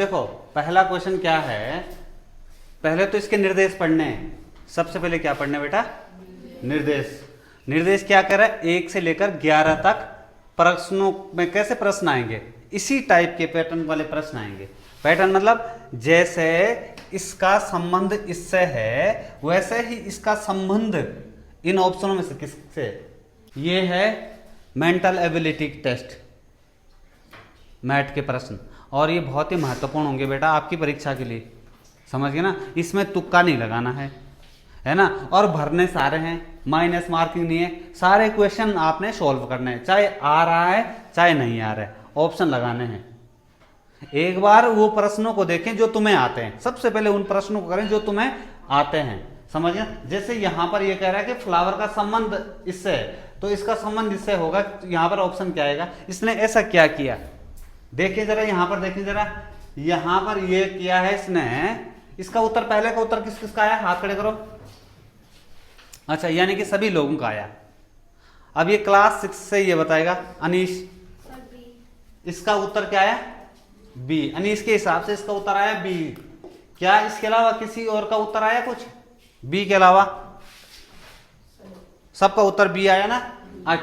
देखो पहला क्वेश्चन क्या है, पहले तो इसके निर्देश पढ़ने हैं। सबसे पहले क्या पढ़ना है बेटा? निर्देश। निर्देश क्या कर रहा है? 1 से लेकर 11 तक प्रश्नों में कैसे प्रश्न आएंगे, इसी टाइप के पैटर्न वाले प्रश्न आएंगे। पैटर्न मतलब जैसे इसका संबंध इससे है वैसे ही इसका संबंध इन ऑप्शनों में से किससे? ये है मेंटल एबिलिटी टेस्ट, मैथ के प्रश्न, और ये बहुत ही महत्वपूर्ण होंगे बेटा आपकी परीक्षा के लिए, समझ गए ना। इसमें तुक्का नहीं लगाना है ना, और भरने सारे हैं, माइनस मार्किंग नहीं है, सारे क्वेश्चन आपने सॉल्व करने हैं, चाहे आ रहा है चाहे नहीं आ रहा है, ऑप्शन लगाने हैं। एक बार वो प्रश्नों को देखें जो तुम्हें आते हैं, सबसे पहले उन प्रश्नों को करें जो तुम्हें आते हैं, समझ गए। जैसे यहां पर ये कह रहा है कि फ्लावर का संबंध इससे है, तो इसका संबंध इससे होगा, यहां पर ऑप्शन क्या आएगा? इसने ऐसा क्या किया, देखिए जरा, यहां पर देखिए जरा, यहां पर ये किया है इसने, इसका उत्तर, पहले का उत्तर किस किसका आया? हाथ खड़े करो। अच्छा, यानी कि सभी लोगों का आया। अब ये क्लास 6 से ये बताएगा अनीश, इसका उत्तर क्या आया? बी। अनीश के हिसाब से इसका उत्तर आया बी। क्या इसके अलावा किसी और का उत्तर आया कुछ बी के अलावा? सबका उत्तर बी आया ना?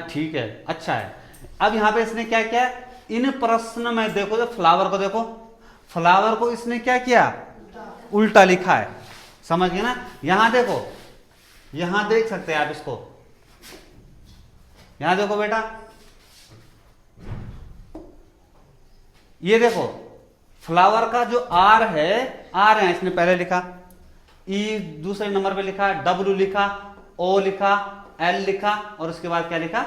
ठीक है, अच्छा है। अब यहां पे इसने क्या किया, इन प्रश्न में देखो, जब फ्लावर को देखो, फ्लावर को इसने क्या किया? उल्टा लिखा है, समझ गए ना। यहां देखो, यहां देख सकते हैं आप इसको, यहां देखो बेटा, ये देखो फ्लावर का जो आर है, आर है इसने पहले लिखा, ई दूसरे नंबर पे लिखा, डब्ल्यू लिखा, ओ लिखा, एल लिखा, और उसके बाद क्या लिखा?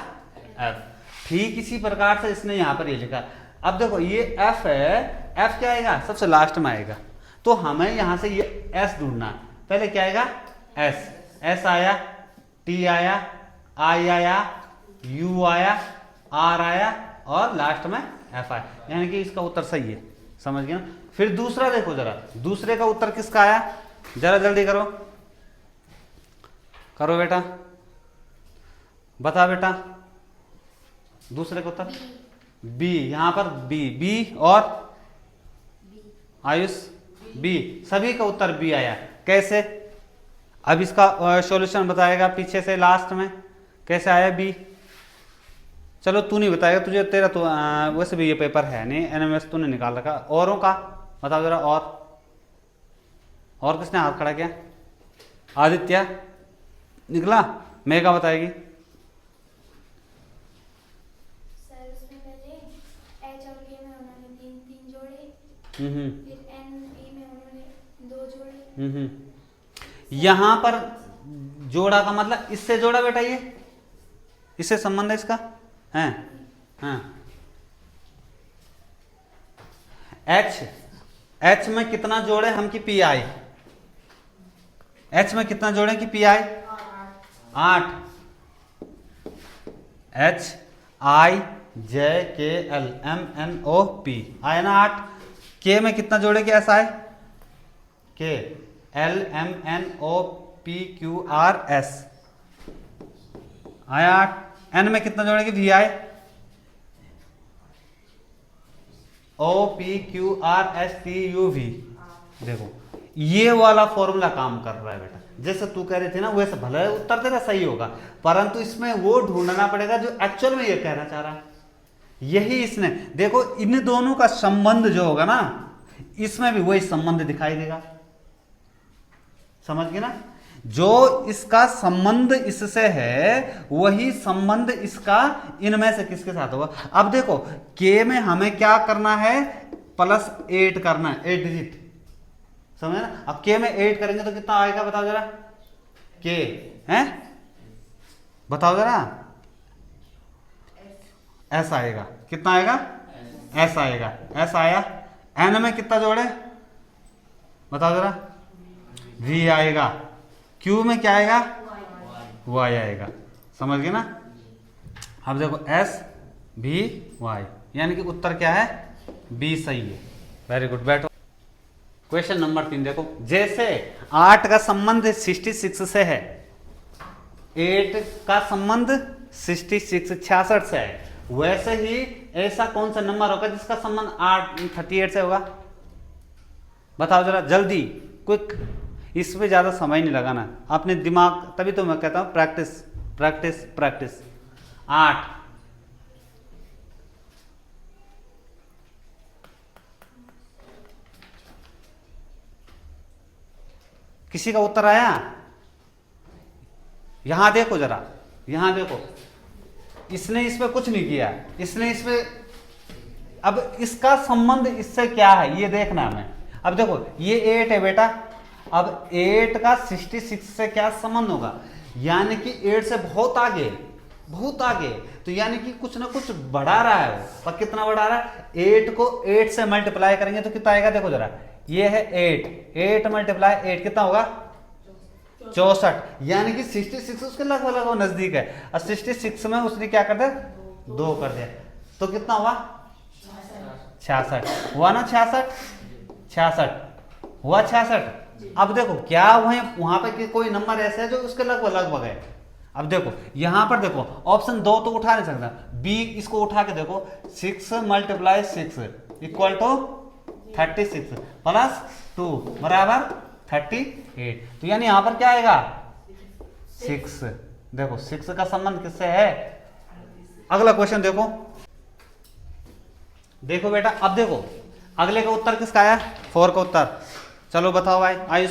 एफ। ठीक इसी प्रकार से इसने यहां पर ये लिखा। अब देखो ये एफ है, एफ क्या आएगा? सबसे लास्ट में आएगा, तो हमें यहां से ये एस ढूंढना है। पहले क्या आएगा? एस। एस आया, टी आया, आई आया, यू आया, आर आया, और लास्ट में एफ आया, यानी कि इसका उत्तर सही है, समझ गए ना। फिर दूसरा देखो जरा, दूसरे का उत्तर किसका आया? जरा जल्दी करो, करो बेटा, बता बेटा, दूसरे का उत्तर बी। यहां पर बी, बी और आयुष बी, सभी का उत्तर बी आया। कैसे? अब इसका सॉल्यूशन बताएगा पीछे से लास्ट में, कैसे आया बी? चलो तू नहीं बताएगा, तुझे तेरा तो वैसे भी ये पेपर है नहीं, एनएमएस तूने निकाल रखा। औरों का बताओ जरा, और किसने हाथ खड़ा किया? आदित्य निकला, मेघा बताएगी। सर उसमें पहले एच और के में उन्होंने तीन जोड़े, फिर एन ई में उन्होंने 2 जोड़े। यहां पर जोड़ा का मतलब इससे जोड़ा बेटा, ये इससे संबंध है इसका, है हाँ। एच में कितना जोड़े हम की पी आई? एच में कितना जोड़े की P I? 8। H I J K L M N O P आया ना 8। के में कितना जोड़े की एस आए? K L M N O P Q R S आया 8। एन में कितना जोड़े की वी आए? O P Q R S T U V. देखो ये वाला फॉर्मूला काम कर रहा है बेटा, जैसे तू कह रही थी ना वैसे, भले उत्तर तेरा सही होगा, परंतु इसमें वो ढूंढना पड़ेगा जो एक्चुअल में ये कहना चाह रहा है। यही इसने, देखो इन दोनों का संबंध जो होगा ना, इसमें भी वही संबंध दिखाई देगा, समझ गए ना। जो इसका संबंध इससे है वही संबंध इसका इनमें से किसके साथ होगा। अब देखो के में हमें क्या करना है? +8 करना है, 8 डिजिट, समझे ना। अब के में 8 करेंगे तो कितना आएगा बताओ जरा? के हैं, बताओ जरा। एस आएगा, कितना आएगा? एस आएगा, एस आया। एन में कितना जोड़े बताओ जरा? वी आएगा। क्यू में क्या आएगा? वाई आएगा, समझ गए ना। अब देखो एस भी वाई, यानी कि उत्तर क्या है? बी सही है। वेरी गुड, बैठो। क्वेश्चन नंबर 3 देखो, जैसे 8 का संबंध 66 से है, 8 का संबंध 66 से है, वैसे ही ऐसा कौन सा नंबर होगा जिसका संबंध 38 से होगा? बताओ जरा जल्दी, क्विक, इसमें ज़्यादा समय नहीं लगाना, अपने दिमाग, तभी तो मैं कहता हूँ प्रैक्टिस प्रैक्टिस प्रैक्टिस। 8, किसी का उत्तर आया? यहां देखो जरा, यहां देखो, इसने इसमें कुछ नहीं किया, इसने इसमें, अब इसका संबंध इससे क्या है ये देखना है हमें। अब देखो ये 8 है बेटा, अब 8 का 66 से क्या संबंध होगा, यानी कि 8 से बहुत आगे, बहुत आगे, तो यानी कि कुछ ना कुछ बढ़ा रहा है वो। पर कितना बढ़ा रहा है? 8 को 8 से मल्टीप्लाई करेंगे तो कितना आएगा, देखो जरा, ये है 8 मल्टीप्लाई 8 कितना होगा? 64, यानी कि 66 उसके लगभग लगभग नजदीक है। और 66 में उसने क्या कर दिया? 2 कर दिया, तो कितना हुआ? 66 हुआ ना, 66 हुआ, 66। अब देखो क्या वहां पे कोई नंबर ऐसा है जो उसके लगभग लगभग है। अब देखो यहां पर देखो, ऑप्शन 2 तो उठा नहीं सकता, बी इसको उठा के देखो, 6 मल्टीप्लाई 6 इक्वल टू 36 प्लस 2 बराबर 38, तो यानी यहां पर क्या आएगा? 6। देखो 6 का संबंध किससे है? अगला क्वेश्चन देखो, देखो बेटा, अब देखो अगले का उत्तर किसका आया? 4 का उत्तर। चलो बताओ भाई आयुष।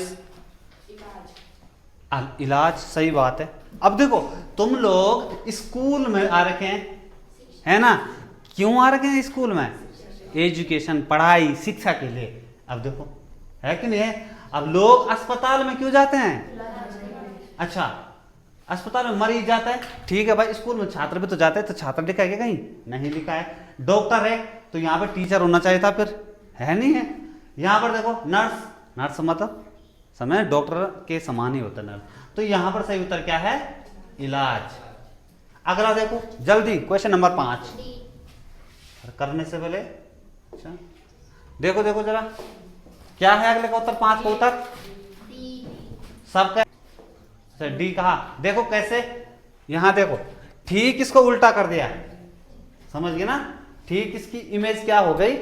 इलाज, सही बात है। अब देखो तुम लोग स्कूल में आ रखे हैं, है ना? क्यों आ रखे हैं स्कूल में? एजुकेशन, पढ़ाई, शिक्षा के लिए। अब देखो है कि नहीं है? अब लोग अस्पताल में क्यों जाते हैं? अच्छा, अस्पताल में मरीज जाता है, ठीक है भाई, स्कूल में छात्र भी तो जाते हैं, तो छात्र लिखा है क्या कहीं? नहीं लिखा है। डॉक्टर है तो यहाँ पर टीचर होना चाहिए था, फिर है नहीं है। यहाँ पर देखो नर्स, नर्स मतलब समय डॉक्टर के समान ही होता है नर्स, तो यहाँ पर सही उत्तर क्या है? इलाज। अगला देखो जल्दी, क्वेश्चन नंबर 5 करने से पहले, अच्छा देखो देखो जरा क्या है अगले का उत्तर? 5 का उत्तर सबका डी कहा। देखो कैसे, यहां देखो ठीक इसको उल्टा कर दिया, समझ गए ना? ठीक इसकी इमेज क्या हो गई?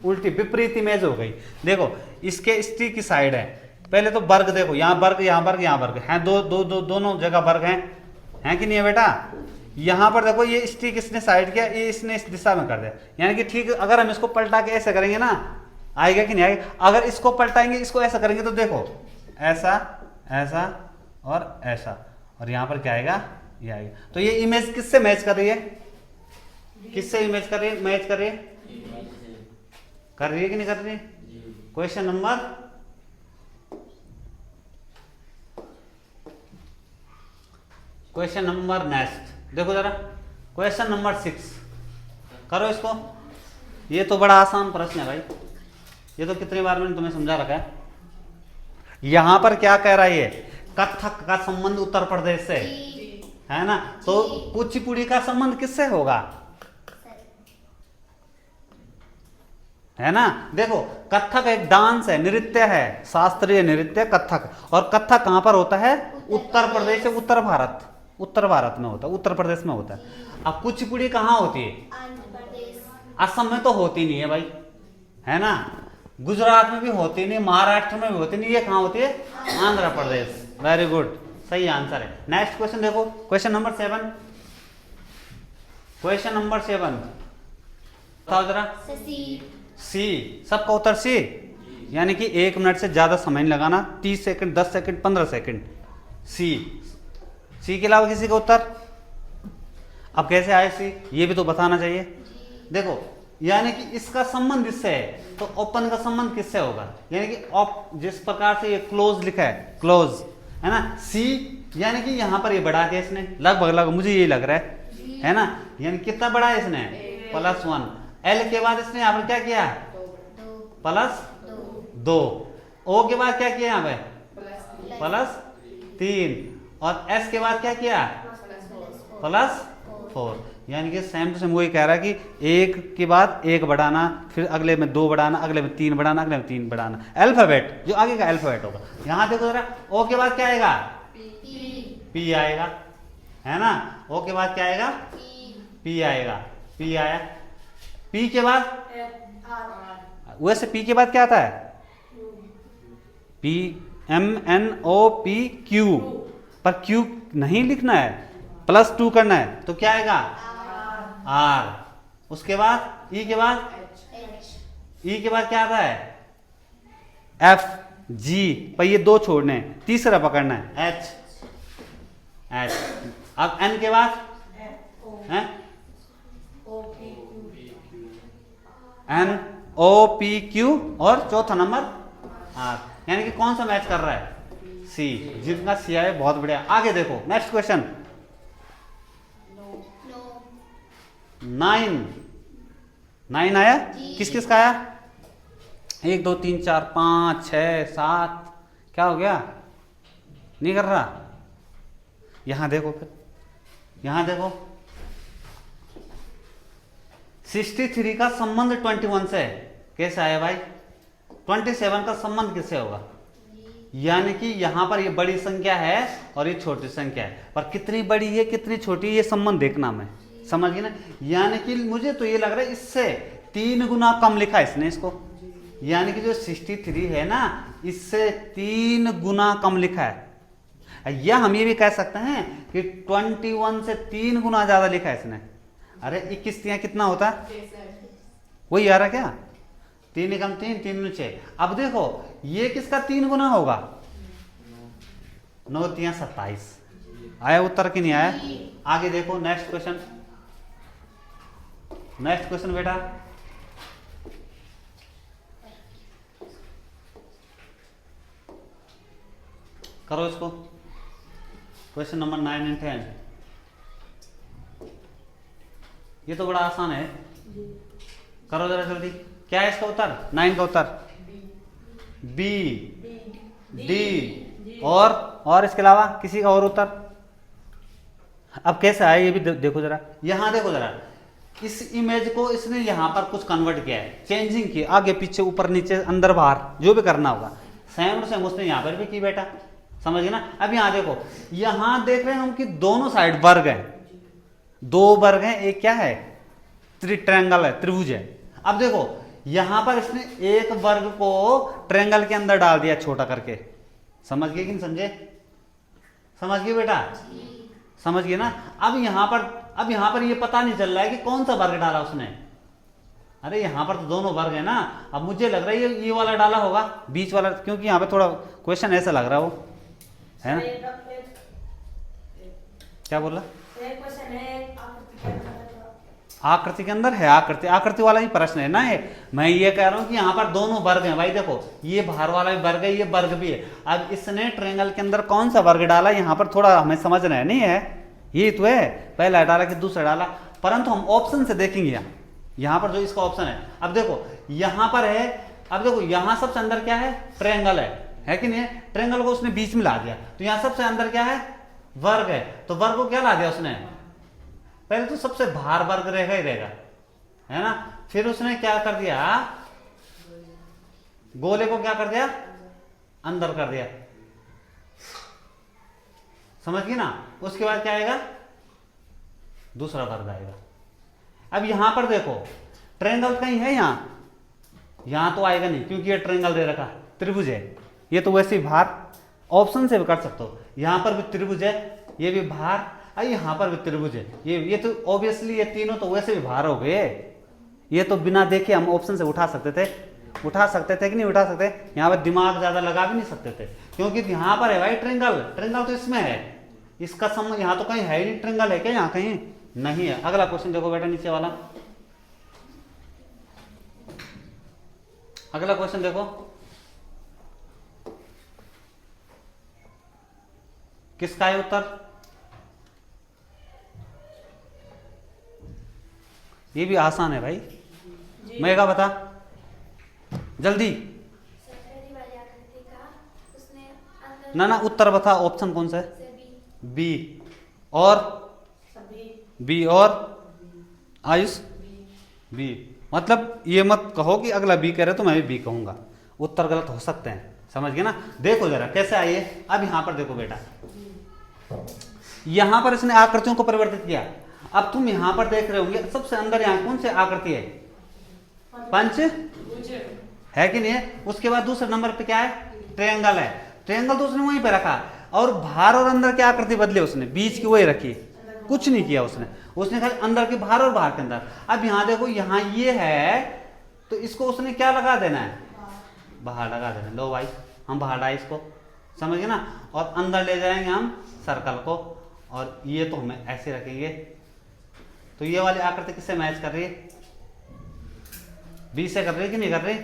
उल्टी, विपरीत इमेज हो गई। देखो इसके स्टी की साइड है, पहले तो वर्ग देखो, यहाँ वर्ग, यहाँ वर्ग, यहाँ वर्ग है, दोनों जगह वर्ग हैं कि नहीं है बेटा? यहाँ पर देखो ये स्टी किसने साइड किया, ये इसने इस दिशा में कर दिया, यानी कि ठीक अगर हम इसको पलटा के ऐसे करेंगे ना, आएगा कि नहीं आएगा? अगर इसको पलटाएंगे, इसको ऐसा करेंगे, तो देखो ऐसा, ऐसा और ऐसा, और यहाँ पर क्या आएगा? ये आएगा। तो ये इमेज किससे मैच कर रही है? किससे इमेज कर रही है? मैच कर रही है, कर रही है कि नहीं कर रही है? क्वेश्चन नंबर नेक्स्ट देखो जरा, क्वेश्चन नंबर 6 करो इसको। ये तो बड़ा आसान प्रश्न है भाई, ये तो कितनी बार मैंने तुम्हें समझा रखा है। यहां पर क्या कह रहा है ये? कथक का संबंध उत्तर प्रदेश से है ना, तो कुचिपुड़ी का संबंध किससे होगा? है ना? देखो कथक एक डांस है, नृत्य है, शास्त्रीय नृत्य कथक, और कथक कहां पर होता है? उत्तर प्रदेश से उत्तर भारत, उत्तर भारत में होता है, उत्तर प्रदेश में होता है। अब कुचिपुड़ी कहाँ होती है? आंध्र प्रदेश। असम में तो होती नहीं है भाई, है ना? गुजरात में भी होती नहीं, महाराष्ट्र में भी होती नहीं, ये कहाँ होती है? आंध्र प्रदेश। वेरी गुड, सही आंसर है। नेक्स्ट क्वेश्चन देखो, क्वेश्चन नंबर 7, क्वेश्चन नंबर 7 बताओ जरा। सी, सबका उत्तर सी, यानी कि 1 मिनट से ज्यादा समय नहीं लगाना, 30 सेकंड, 10 सेकंड, 15 सेकंड। सी के अलावा किसी का उत्तर? अब कैसे आए सी, ये भी तो बताना चाहिए। देखो यानी कि इसका संबंध इससे है, तो ओपन का संबंध किससे होगा? यानी कि जिस प्रकार से ये क्लोज लिखा है, क्लोज है ना, सी, यानी कि यहां पर ये बढ़ा दिया इसने, लगभग लगभग मुझे यही लग रहा है ना? यानी कितना बढ़ा है इसने? +1। एल के बाद इसने यहाँ पर क्या किया? +2। ओ के बाद क्या किया यहाँ पे? +3। और एस के बाद क्या किया? +4। यानी कि सेम टू सेम वही कह रहा है कि एक के बाद एक बढ़ाना, फिर अगले में 2 बढ़ाना, अगले में 3 बढ़ाना, अगले में 3 बढ़ाना, अल्फाबेट जो आगे का अल्फाबेट होगा। यहां देखो जरा, ओ के बाद क्या आएगा? पी आएगा, है ना? ओ के बाद क्या आएगा? पी आएगा, पी आया। पी के बाद, वैसे पी के बाद क्या आता है? PMNOPQ, पर Q नहीं लिखना है, +2 करना है, तो क्या आएगा R। उसके बाद E के बाद E के बाद क्या आता है F G, पर ये 2 छोड़ने हैं, तीसरा पकड़ना है H। अब N के बाद है NOPQ और चौथा नंबर R, यानी कि कौन सा मैच कर रहा है C, जिनका C आए बहुत बढ़िया। आगे देखो नेक्स्ट क्वेश्चन 9 आया, किस किस का आया 1 2 3 4 5 6 7, क्या हो गया नहीं कर रहा। यहां देखो, फिर यहां देखो 63 का संबंध 21 से है, कैसे आया भाई 27 का संबंध किससे होगा, यानी कि यहां पर ये बड़ी संख्या है और ये छोटी संख्या है, पर कितनी बड़ी है कितनी छोटी है ये संबंध देखना मैं, समझ गए ना। यानी कि मुझे तो ये लग रहा है इससे 3 गुना कम लिखा है इसने इसको, यानी कि जो 63 है ना इससे 3 गुना कम लिखा है, या हम ये भी कह सकते हैं कि 21 से 3 गुना ज्यादा लिखा है इसने। अरे 21 कितना होता है वही आ रहा क्या, 3 एकम 3 3 दूनी 6। अब देखो ये किसका 3 गुना होगा 9 3 27, आया उत्तर कि नहीं आया। आगे देखो नेक्स्ट क्वेश्चन बेटा करो इसको, क्वेश्चन नंबर 9 एंड 10। ये तो बड़ा आसान है, करो जरा जल्दी। क्या है इसका उत्तर 9 का उत्तर बी डी, और इसके अलावा किसी का और उत्तर। अब कैसे आया ये भी देखो जरा, यहां देखो जरा, इस इमेज को इसने यहां पर कुछ कन्वर्ट किया है, चेंजिंग की, आगे पीछे ऊपर नीचे अंदर बाहर जो भी करना होगा, सेम टू सेम उसने यहां पर भी की बेटा, समझ गए ना। अब यहां देखो, यहां देख रहे हैं हम कि दोनों साइड वर्ग है, 2 वर्ग हैं, एक क्या है ट्रायंगल है, त्रिभुज है। अब देखो यहां पर इसने एक वर्ग को ट्रायंगल के अंदर डाल दिया छोटा करके, समझ गए कि नहीं समझे, समझ गए बेटा, समझ गए ना। अब यहां पर ये पता नहीं चल रहा है कि कौन सा वर्ग डाला उसने, अरे यहां पर तो दोनों वर्ग है ना। अब मुझे लग रहा है ये वाला डाला होगा बीच वाला, क्योंकि यहां पे थोड़ा क्वेश्चन ऐसा लग रहा है वो है ना। क्या बोल रहा आकृति के अंदर है, आकृति वाला ही प्रश्न है ना ये। मैं ये कह रहा हूं कि यहाँ पर दोनों वर्ग हैं भाई, देखो ये बाहर वाला भी वर्ग है, ये वर्ग भी है। अब इसने ट्रायंगल के अंदर कौन सा वर्ग डाला, यहाँ पर थोड़ा हमें समझना है, नहीं है ये तो है पहला डाला कि दूसरा डाला, परंतु हम ऑप्शन से देखेंगे यहाँ पर जो इसका ऑप्शन है। अब देखो यहाँ पर है, अब देखो यहाँ सबसे अंदर क्या है ट्रायंगल है कि नहीं है, ट्रायंगल को उसने बीच में ला दिया, तो यहाँ सबसे अंदर क्या है वर्ग है, तो वर्ग को क्या ला दिया उसने, पहले तो सबसे बाहर वर्ग रहेगा ही रहेगा है ना, फिर उसने क्या कर दिया गोले को क्या कर दिया अंदर कर दिया, समझ गए ना। उसके बाद क्या आएगा दूसरा वर्ग आएगा। अब यहां पर देखो ट्रायंगल कहीं है, यहां तो आएगा नहीं क्योंकि ये ट्रायंगल दे रखा त्रिभुज है, ये तो वैसे ही बाहर ऑप्शन से भी कर सकते हो, यहां पर भी त्रिभुज है, ये भी बाहर, यहां पर भी त्रिभुज है, ये तो ऑब्वियसली ये तीनों तो वैसे भी बाहर हो गए, ये तो बिना देखे हम ऑप्शन से उठा सकते थे कि नहीं उठा सकते, यहाँ पर दिमाग ज्यादा लगा भी नहीं सकते थे, क्योंकि यहाँ पर है भाई ट्रायंगल तो इसमें है, इसका संबंध यहाँ तो कहीं है ही नहीं, ट्रायंगल है क्या यहाँ कहीं नहीं है। अगला क्वेश्चन देखो बेटा नीचे वाला, अगला क्वेश्चन देखो, किसका है उत्तर, ये भी आसान है भाई, मैं क्या बता जल्दी, ना उत्तर बता, ऑप्शन कौन सा है बी, और आयुष बी, मतलब ये मत कहो कि अगला बी कह रहे तो मैं भी बी कहूंगा, उत्तर गलत हो सकते हैं, समझ गए ना। देखो जरा कैसे आइए, अब यहां पर देखो बेटा, यहां पर इसने आकृतियों को परिवर्तित किया। अब तुम यहां पर देख रहे होंगे सबसे अंदर यहां कौन सी आकृति है पंच है कि नहीं है, उसके बाद दूसरे नंबर पे क्या है ट्रायंगल है, ट्रायंगल तो उसने वहीं पे रखा, और बाहर और अंदर की आकृति बदली उसने, बीच की वही रखी, कुछ नहीं किया उसने, उसने खाली अंदर के बाहर और बाहर के अंदर। अब यहाँ देखो, यहाँ ये है तो इसको उसने क्या लगा देना है, बाहर लगा देना। लो भाई, हम बाहर लाए इसको, समझ गए ना, और अंदर ले जाएंगे हम सर्कल को, और ये तो हमें ऐसे रखेंगे। तो ये वाली आकृति किससे मैच कर रही है, बी से कर रही है कि नहीं कर रही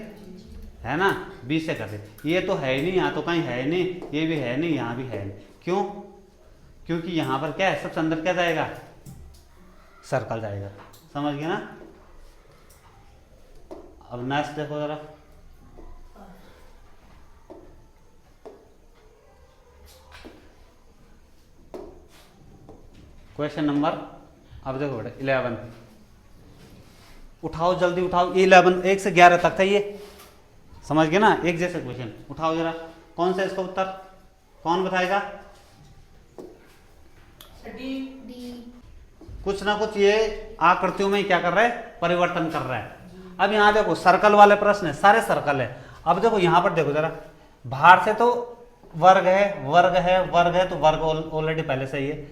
है ना, बी से कर रही। ये तो है ही नहीं, यहाँ तो कहीं है नहीं, ये भी है नहीं, यहाँ भी है नहीं। क्यों? क्योंकि यहाँ पर क्या है, सबसे अंदर क्या जाएगा, सर्कल जाएगा। समझ गए ना। अब नेक्स्ट देखो जरा, क्वेश्चन नंबर, अब देखो बेटा 11, उठाओ जल्दी उठाओ। 11 1 से 11 तक था ये, समझ गए ना, एक जैसे क्वेश्चन। उठाओ जरा, कौन सा इसका उत्तर, कौन बताएगा? डी। कुछ ना कुछ ये आकृतियों में क्या कर रहा है, परिवर्तन कर रहा है। अब यहाँ देखो सर्कल वाले प्रश्न है, सारे सर्कल है। अब देखो यहाँ पर देखो जरा, बाहर से तो वर्ग है, वर्ग है, वर्ग है, तो वर्ग ऑलरेडी पहले से ही है।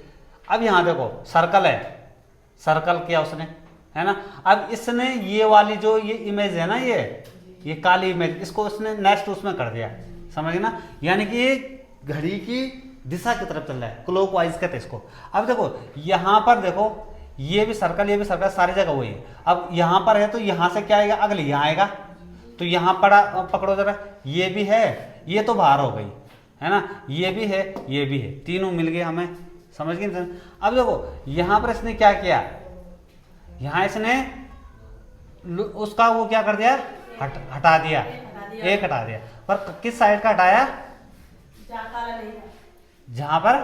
अब यहाँ देखो सर्कल है, सर्कल किया उसने, है ना। अब इसने ये वाली जो ये इमेज है ना, ये काली इमेज, इसको उसने नेक्स्ट उसमें कर दिया, समझ गए ना। यानी कि ये घड़ी की दिशा की तरफ चल रहा है, क्लॉकवाइज कहते हैं इसको। अब देखो यहाँ पर देखो, ये भी सर्कल, ये भी सर्कल, सारी जगह वही है। अब यहाँ पर है तो यहाँ से क्या आएगा, अगले यहाँ आएगा, तो यहाँ पकड़ो जरा, ये भी है, ये तो बाहर हो गई, है ना, ये भी है, ये भी है, तीनों मिल गए हमें, समझ गए। अब देखो यहाँ पर इसने क्या किया, यहाँ इसने उसका वो क्या कर दिया, हटा दिया, एक हटा दिया, पर किस साइड का हटाया, जहां पर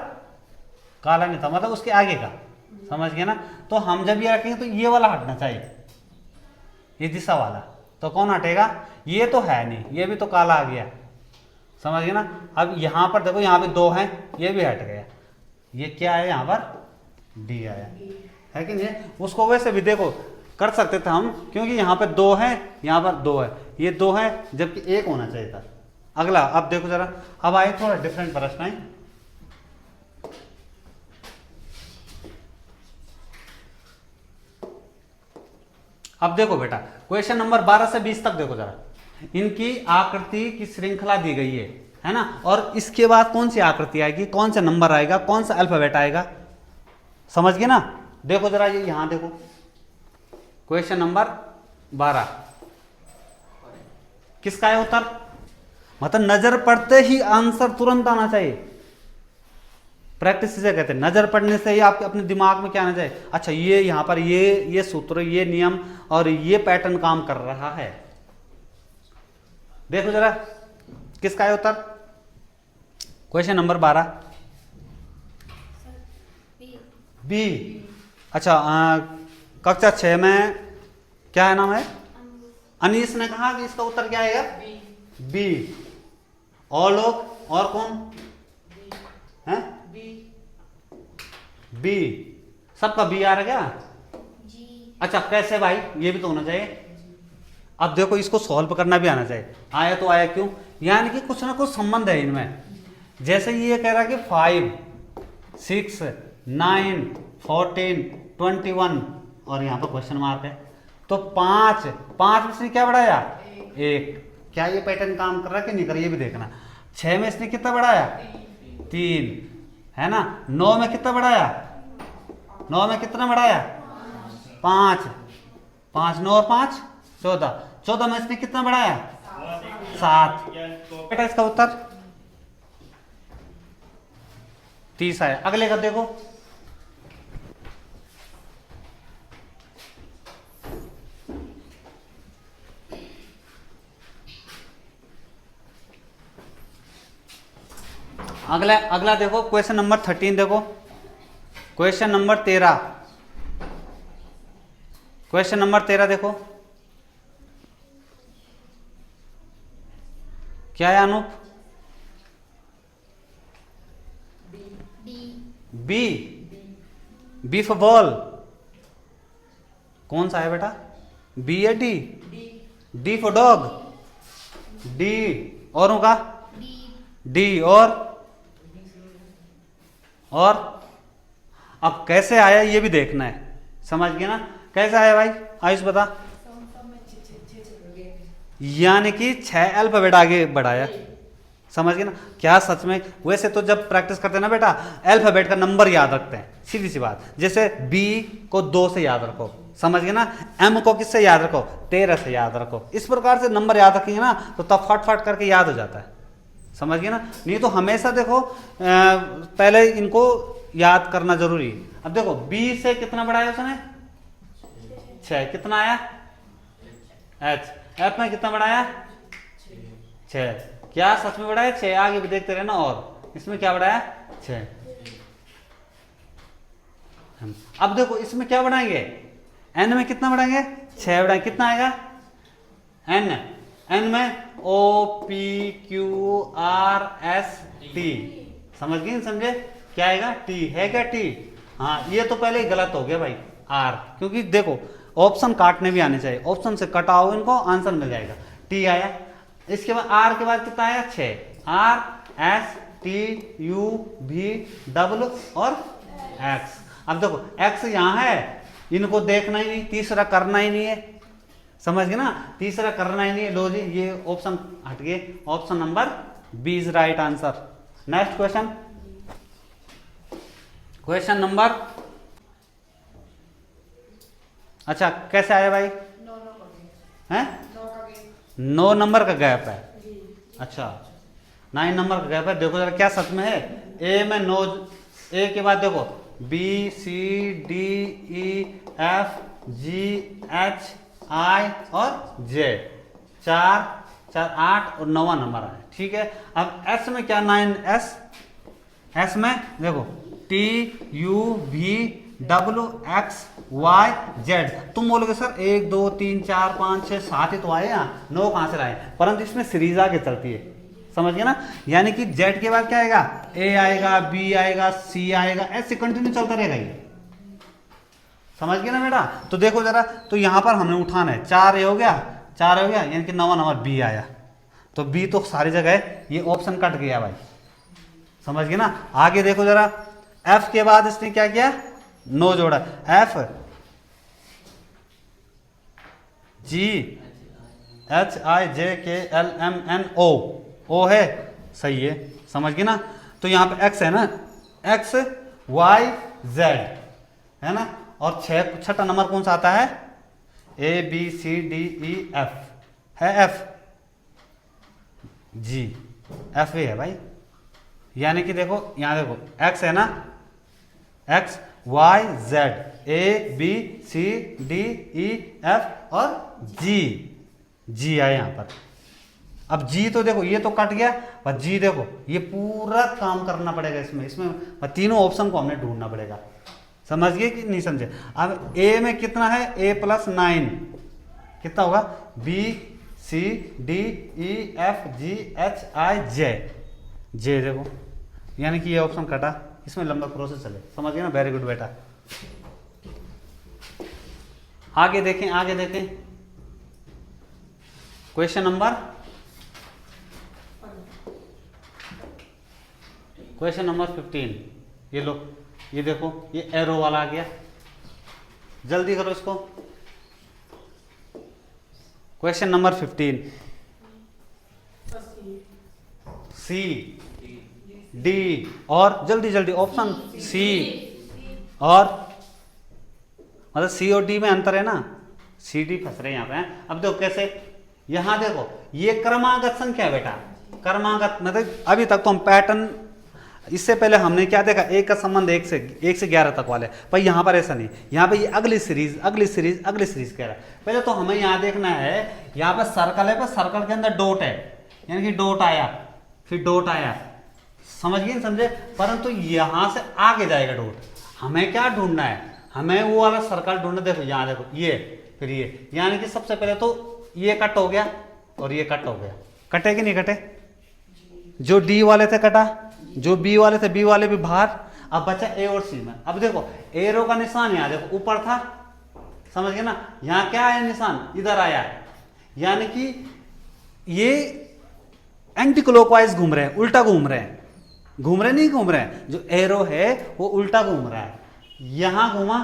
काला नहीं था, मतलब उसके आगे का, समझ गए ना। तो हम जब ये रखेंगे तो ये वाला हटना चाहिए, ये दिशा वाला, तो कौन हटेगा, ये तो है नहीं, ये भी तो काला आ गया, समझ गए ना। अब यहाँ पर देखो, यहाँ पे 2 हैं, ये भी हट गया, ये क्या है, यहाँ पर डी आया, है कि नहीं। उसको वैसे भी देखो कर सकते थे हम, क्योंकि यहाँ पे 2 हैं, यहाँ पर 2 है, ये 2 है, जबकि 1 होना चाहिए था। अगला, अब देखो जरा, अब आए थोड़ा डिफरेंट प्रश्न है। अब देखो बेटा, क्वेश्चन नंबर 12 से 20 तक देखो जरा, इनकी आकृति की श्रृंखला दी गई है ना, और इसके बाद कौन सी आकृति आएगी, कौन सा नंबर आएगा, कौन सा अल्फाबेट आएगा, समझ गए ना। देखो जरा, ये यहां देखो, क्वेश्चन नंबर 12 किसका है उत्तर, मतलब नजर पड़ते ही आंसर तुरंत आना चाहिए। प्रैक्टिस से कहते हैं, नजर पड़ने से ही आपके अपने दिमाग में क्या आना चाहिए, अच्छा ये यहाँ पर ये सूत्र, ये नियम और ये पैटर्न काम कर रहा है। देखो जरा, किसका है उत्तर, क्वेश्चन नंबर 12 बी। अच्छा, कक्षा 6 में क्या है नाम है, अनीस ने कहा कि इसका उत्तर क्या आएगा, बी। और लोग, और कौन है, बी, सबका बी आ रहा क्या जी। अच्छा, कैसे भाई, ये भी तो होना चाहिए। अब देखो, इसको सॉल्व करना भी आना चाहिए। आया तो आया क्यों, यानी कि कुछ ना कुछ संबंध है इनमें। जैसे ये कह रहा है कि 5 6 9 14 21 और यहाँ पर क्वेश्चन मार्क है, तो 5 में इसने क्या बढ़ाया, 1। क्या ये पैटर्न काम कर रहा है कि नहीं कर रहा, ये भी देखना। 6 में इसने कितना बढ़ाया, 3, है ना। 9 में कितना बढ़ाया, 9 में कितना बढ़ाया, 5 9 और 5 14 में इसने कितना बढ़ाया, 7। बेटा इसका उत्तर 30 आया। अगले का देखो, अगला देखो, क्वेश्चन नंबर 13 देखो, क्वेश्चन नंबर 13, क्वेश्चन नंबर 13 देखो, क्या है Anoop, B, B for ball, कौन सा है बेटा, बी या D, D for dog, D, औरों का डी और अब कैसे आया ये भी देखना है, समझ गए ना कैसे आया भाई? आयुष बता। यानी कि 6 अल्फाबेट आगे बढ़ाया, समझ गए ना? क्या सच में? वैसे तो जब प्रैक्टिस करते हैं ना बेटा, अल्फाबेट का नंबर याद रखते हैं, सीधी सी बात। जैसे बी को 2 से याद रखो, समझ गए ना? एम को किससे याद रखो? 13 से याद रखो। इस प्रकार से नंबर याद रखेंगे ना तो तब फट करके याद हो जाता है, समझ गए ना? नहीं तो हमेशा देखो पहले इनको याद करना जरूरी है। अब देखो बी से कितना बढ़ाया उसने? 6। कितना आया? एफ में कितना बढ़ाया? 6। क्या सच में बढ़ाया? 6। आगे भी देखते रहना। और इसमें क्या बढ़ाया? 6। अब देखो इसमें क्या बढ़ाएंगे? एन में कितना बढ़ाएंगे? 6 बढ़ाएंगे। कितना आएगा? एन में O P Q R S T, समझ गए? समझे? क्या आएगा? टी है क्या? टी। हाँ ये तो पहले ही गलत हो गया भाई, आर, क्योंकि देखो ऑप्शन काटने भी आने चाहिए, ऑप्शन से कटाओ इनको, आंसर मिल जाएगा। टी आया। इसके बाद आर के बाद कितना आया? 6। आर एस टी यू भी डब्ल्यू और एक्स। अब देखो एक्स यहाँ है, इनको देखना ही नहीं, तीसरा करना ही नहीं है, समझ गए ना? तीसरा करना ही नहीं है। लो जी ये ऑप्शन हट गए, option number B is right answer. Next question, question number, अच्छा कैसे आया भाई? 9 नंबर का गैप है। अच्छा 9 नंबर का गैप है। देखो जरा क्या सच में है? ए में 9, ए के बाद देखो B C D E F G H I और जे, 4 8 और 9वां नंबर आया, ठीक है। अब एस में क्या? 9 एस में देखो T U V W X Y Z. तुम बोलोगे सर 1 2 3 4 5 6 7 ही तो आए, यहाँ 9 कहां से लाए? परंतु इसमें सीरीज आगे चलती है, समझ गए ना? यानी कि जेड के बाद क्या आएगा? ए आएगा, बी आएगा, सी आएगा, ऐसे कंटिन्यू चलता रहेगा ये, समझ गए ना बेटा? तो देखो जरा, तो यहां पर हमें उठाना है। 4 हो गया, 4 हो गया, यानी कि 9वां नंबर बी आया। तो बी तो सारी जगह है, ये ऑप्शन कट गया भाई, समझ गए ना? आगे देखो जरा, एफ के बाद इसने क्या किया? 9 जोड़ा। F G H I J K L M N ओ है, सही है, समझ गए ना? तो यहां पे एक्स है ना, एक्स वाई जेड है ना? और 6 नंबर कौन सा आता है? A B C D E F है, एफ जी एफ है भाई। यानी कि देखो यहां देखो एक्स है ना, X Y Z A B C D E F और जी है यहां पर। अब जी तो देखो ये तो कट गया, पर जी देखो ये पूरा काम करना पड़ेगा इसमें तीनों ऑप्शन को हमें ढूंढना पड़ेगा, समझ गए कि नहीं समझे? अब ए में कितना है? ए प्लस 9 कितना होगा? B C D E F G H I J देखो, यानी कि ये ऑप्शन कटा, इसमें लंबा प्रोसेस चले, समझ गए ना? वेरी गुड बेटा। आगे देखें क्वेश्चन नंबर 15। ये लो, ये देखो ये एरो वाला आ गया, जल्दी करो इसको। क्वेश्चन नंबर 15, सी डी और जल्दी ऑप्शन सी और मतलब सी और डी में अंतर है ना, सी डी फंस रहे यहाँ पे। अब देखो कैसे, यहां देखो ये क्रमागत संख्या बेटा, क्रमागत मतलब अभी तक तो हम पैटर्न, इससे पहले हमने क्या देखा? एक का संबंध 1 से 11 तक वाले, पर यहां पर ऐसा नहीं, यहां पे ये अगली सीरीज कह रहा है। पहले तो हमें यहां देखना है, यहां पे सर्कल है, पर सर्कल के अंदर डॉट है, यानी कि डॉट आया, फिर डॉट आया, समझ गए? समझे? परंतु यहां से आगे जाएगा डॉट, हमें क्या ढूंढना है? हमें वो वाला सर्कल ढूंढना। देखो यहां देखो ये, फिर ये, यानी कि सबसे पहले तो ये कट हो गया और ये कट हो गया, कटे कि नहीं कटे? जो डी वाले थे कटा, जो बी वाले थे बी वाले भी बाहर, अब बचा ए और सी में। अब देखो एरो का निशान यहां देखो ऊपर था, समझ गए ना? यहां क्या है निशान? इधर आया, यानी कि ये एंटी क्लॉकवाइज घूम रहे हैं, उल्टा घूम रहे हैं, घूम रहे नहीं घूम रहे हैं, जो एरो है वो उल्टा घूम रहा है। यहां घूमा,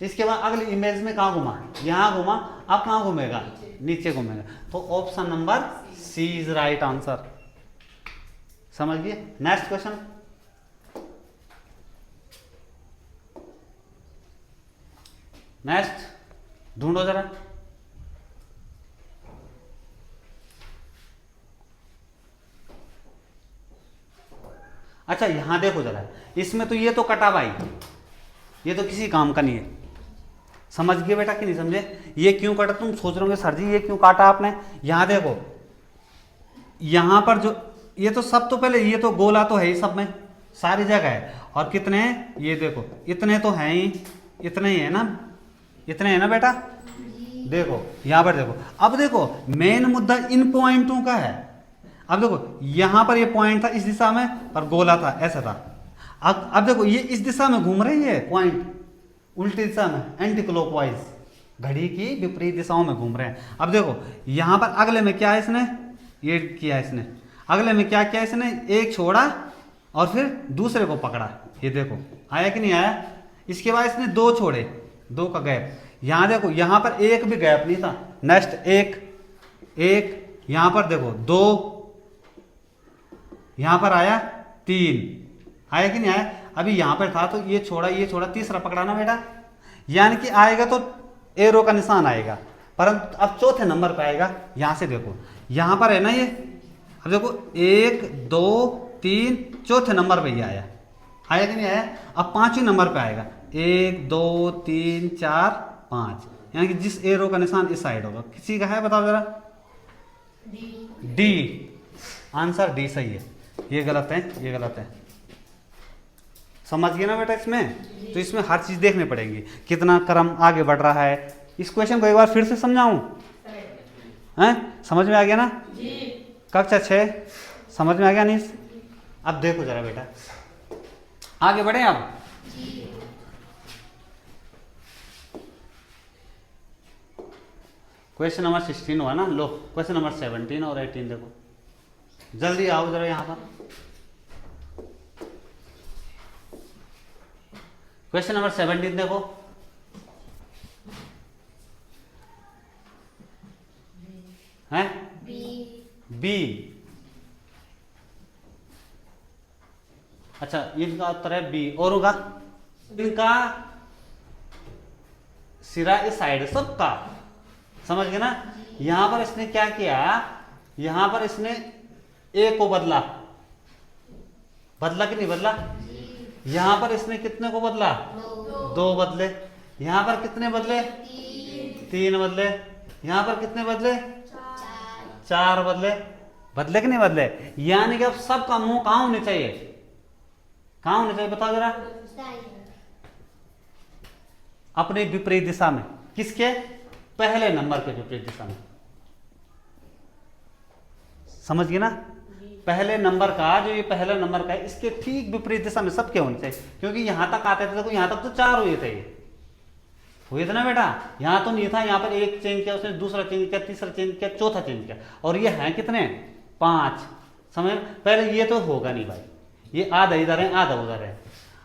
इसके बाद अगली इमेज में कहां घुमा, यहां घुमा, अब कहां घूमेगा, नीचे घूमेगा। तो option number C is right answer. समझ गए? Next question. नेक्स्ट ढूंढो जरा। अच्छा यहां देखो जरा, इसमें तो ये तो कटा भाई, ये तो किसी काम का नहीं है। समझ गए बेटा कि नहीं समझे? ये क्यों कटा? तुम सोच रहे होंगे सर जी ये क्यों काटा आपने। यहां देखो, यहां पर जो ये तो सब तो पहले ये तो गोला तो है ही, सब में सारी जगह है। और कितने हैं ये देखो, इतने तो हैं ही, इतने ही है ना, इतने है ना बेटा। देखो यहां पर देखो, अब देखो मेन मुद्दा इन पॉइंटों का है। अब देखो यहां पर ये पॉइंट था इस दिशा में और गोला था, ऐसा था। अब देखो ये इस दिशा में घूम रही है पॉइंट, उल्टी दिशा में, एंटी क्लॉकवाइज, घड़ी की विपरीत दिशाओं में घूम रहे हैं। अब देखो यहां पर अगले में क्या है इसने, ये किया इसने, अगले में क्या किया इसने, एक छोड़ा और फिर दूसरे को पकड़ा। ये देखो आया कि नहीं आया। इसके बाद इसने दो छोड़े, दो का गैप। यहां देखो यहां पर एक भी गैप नहीं था। नेक्स्ट एक यहां पर देखो दो, यहां पर आया तीन, आया कि नहीं आया। अभी यहां पर था तो ये छोड़ा, तीसरा पकड़ा ना बेटा, यानी कि आएगा तो एरो का निशान आएगा, परंतु अब चौथे नंबर पे आएगा। यहां से देखो यहां पर है ना ये, अब देखो एक दो तीन, चौथे नंबर पे ये आया कि नहीं आया। अब पांचवें नंबर पे आएगा, एक दो तीन चार पांच, यानी कि जिस एरो का निशान इस साइड होगा। किसी का है बताओ जरा। डी आंसर डी सही है, ये गलत है, ये गलत है। समझ गए ना बेटा? इसमें तो इसमें हर चीज देखने पड़ेगी, कितना क्रम आगे बढ़ रहा है। इस क्वेश्चन को एक बार फिर से समझाऊं, हैं? समझ में आ गया ना? कक्षा 6 समझ में आ गया नहीं? अब देखो जरा बेटा, आगे बढ़े अब। क्वेश्चन नंबर 16 हुआ ना, लो क्वेश्चन नंबर 17 और 18 देखो, जल्दी आओ जरा यहां पर। क्वेश्चन नंबर 17 देखो, है बी। अच्छा इनका उत्तर है बी। और होगा इनका सिरा इस साइड सबका, समझ गए ना। यहां पर इसने क्या किया, यहां पर इसने ए को बदला, बदला कि नहीं बदला। यहां पर इसने कितने को बदला, दो बदले। यहां पर कितने बदले, तीन बदले। यहां पर कितने बदले, चार बदले। बदले कि नहीं बदले। यानी कि अब सबका मुंह कहां होने चाहिए, कहां होने चाहिए बताओ जरा। अपने विपरीत दिशा में, किसके, पहले नंबर के विपरीत दिशा में। समझ गए ना? पहले नंबर का, जो ये पहला नंबर का है, इसके ठीक विपरीत दिशा में सबके होने चाहिए। क्योंकि यहां तक आते थे, देखो यहां तक तो चार हुए थे, हुए थे ना बेटा। यहां तो नहीं था, यहां पर एक चेंज किया उसने, दूसरा चेंज किया, तीसरा चेंज किया, चौथा चेंज किया, और ये है कितने, 5। समझ, पहले ये तो होगा नहीं भाई, ये आधा इधर है आधा उधर है।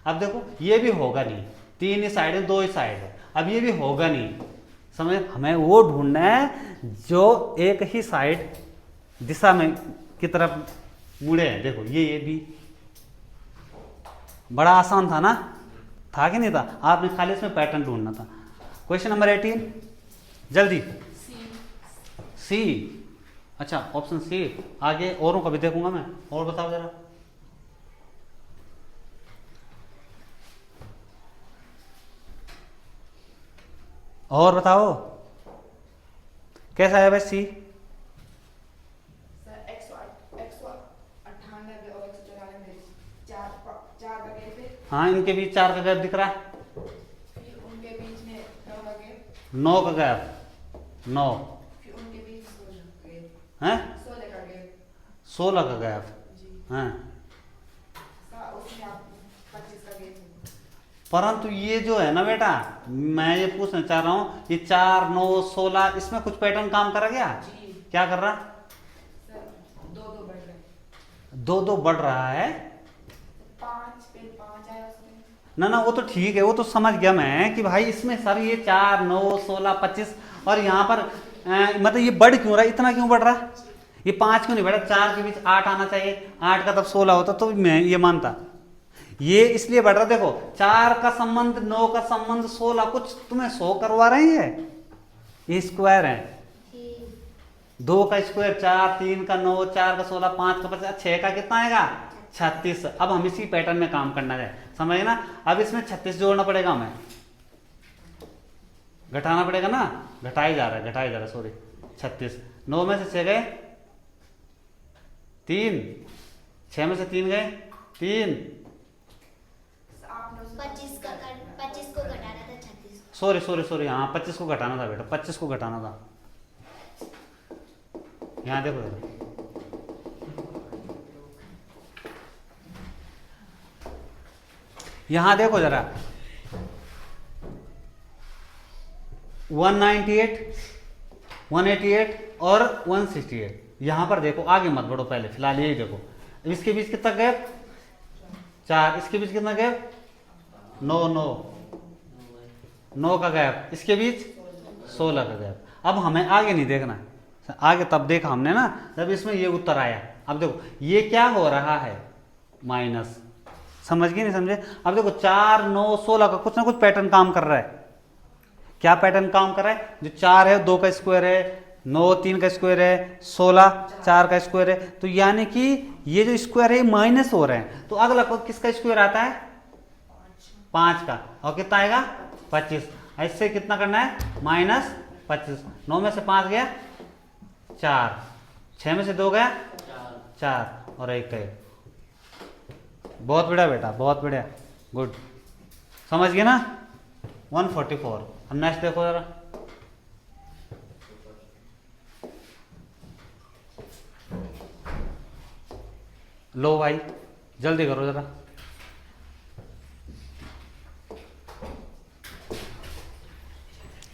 अब देखो ये भी होगा नहीं, 3 ही साइड है 2 ही साइड है। अब ये भी होगा नहीं। समझ, हमें वो ढूंढना है जो एक ही साइड दिशा में की तरफ मुड़े हैं। देखो ये भी बड़ा आसान था ना, था कि नहीं था। आपने खाली इसमें पैटर्न ढूंढना था। क्वेश्चन नंबर 18 जल्दी। सी। अच्छा ऑप्शन सी। आगे औरों का भी देखूंगा मैं, और बताओ जरा। और बताओ कैसा है भाई सी। हाँ इनके बीच 4 का गैप दिख रहा है, फिर उनके बीच में 9 का गैप, 9 का गैप, 9 फिर उनके बीच 16 का गैप, है, 16 का गैप 16 का गैप जी, है। उसमें आप 25 का गैप है। परंतु ये जो है ना बेटा, मैं ये पूछना चाह रहा हूँ, ये 4 9 16 इसमें कुछ पैटर्न काम करा गया, जी क्या कर रहा, सर 2 2 बढ़ रहा दो दो बढ़ रहा है 5 फिर 5 आया उसमें। ना वो तो ठीक है, वो तो समझ गया मैं कि भाई इसमें सर ये 4 9 16 25 और यहाँ पर मतलब ये बढ़ क्यों रहा है, इतना क्यों बढ़ रहा है, ये 5 क्यों नहीं बढ़ा, 4 के बीच 8 आना चाहिए, 8 का तब 16 होता तो मैं ये मानता, ये इसलिए बढ़ रहा। देखो 4 का संबंध 9 का संबंध 16 कुछ तुम्हें 100 करवा रहे हैं, ये स्क्वायर है, 2 का स्क्वायर 4, 3 का 9, 4 का 16, 5 का 50, 6 का कितना आएगा 36। अब हम इसी पैटर्न में काम करना है, समझ ना। अब इसमें 36 जोड़ना पड़ेगा, हमें घटाना पड़ेगा ना, घटाई जा रहा है सॉरी 36। 9 में से 6 गए 3, 6 में से 3 गए 3, आपने 25 को घटाना था 36। सॉरी हाँ 25 को घटाना था बेटा, 25 को घटाना था। यहाँ देखो जरा, यहाँ देखो जरा 198 188 और 168, यहाँ पर देखो, आगे मत बढ़ो पहले फिलहाल यही देखो, इसके बीच कितना गैप 4, इसके बीच कितना गैप 9 का गैप, इसके बीच 16 का गैप। अब हमें आगे नहीं देखना, आगे तब देखा हमने ना जब इसमें ये उत्तर आया। अब देखो ये क्या हो रहा है माइनस, समझ गए नहीं समझे। अब देखो 4 9 16 का कुछ ना कुछ पैटर्न काम कर रहा है, क्या पैटर्न काम कर रहा है, जो 4 है 2 का स्क्वायर है, 9 3 का स्क्वायर है, 16 4 का स्क्वायर है, तो यानी कि ये जो स्क्वायर है माइनस हो रहे हैं, तो अगला किसका स्क्वायर आता है 5 का, और कितना आएगा 25। ऐसे कितना करना है -25। 9 में से 5 गया 4, 6 में से 2 गया 4 और 1 गए। बहुत बढ़िया बेटा, बहुत बढ़िया, गुड, समझ गए ना। 144। अब नेक्स्ट देखो जरा, लो भाई जल्दी करो जरा,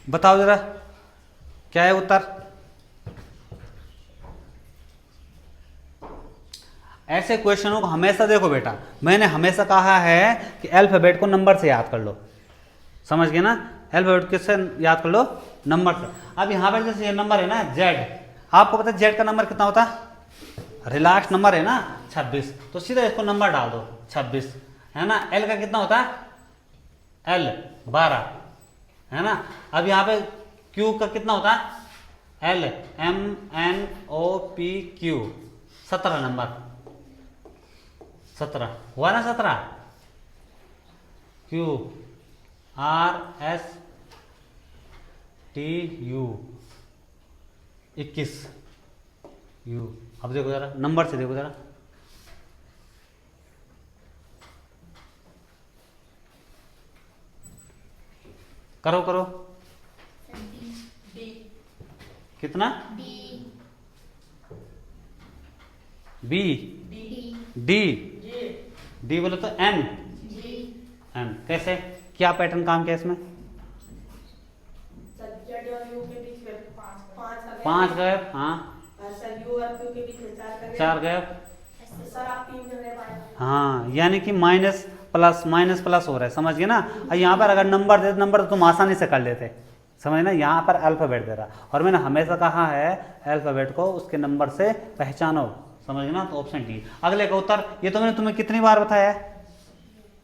बताओ जरा क्या है उत्तर। ऐसे क्वेश्चनों को हमेशा देखो बेटा, मैंने हमेशा कहा है कि अल्फाबेट को नंबर से याद कर लो, समझ गए ना, अल्फाबेट किससे याद कर लो, नंबर से। अब यहाँ पर जैसे ये नंबर है ना Z, आपको पता है Z का नंबर कितना होता है, अरे लास्ट नंबर है ना 26, तो सीधा इसको नंबर डाल दो 26, है ना। L का कितना होता है L 12, है ना। अब यहाँ पे Q का कितना होता है L MNOPQ 17 नंबर, 17 हुआ ना 17। Q RSTU 21 U। अब देखो जरा नंबर से देखो जरा, करो करो, कितना B D D बोले तो N कैसे, क्या पैटर्न काम किया इसमें, सर जेड और यू के बीच में 5 5 गैप, हाँ सर यू और क्यू के बीच में 4 गैप, सर आप 3 जगह पाए। हाँ यानी कि माइनस प्लस हो रहा है, समझ गए ना। और यहाँ पर अगर नंबर दे, नंबर तो तुम आसानी से कर लेते, समझ ना। यहाँ पर अल्फाबेट दे रहा, और मैंने हमेशा कहा है अल्फाबेट को उसके नंबर से पहचानो, समझ गए ना। तो ऑप्शन डी। अगले का उत्तर, ये तो मैंने तुम्हें कितनी बार बताया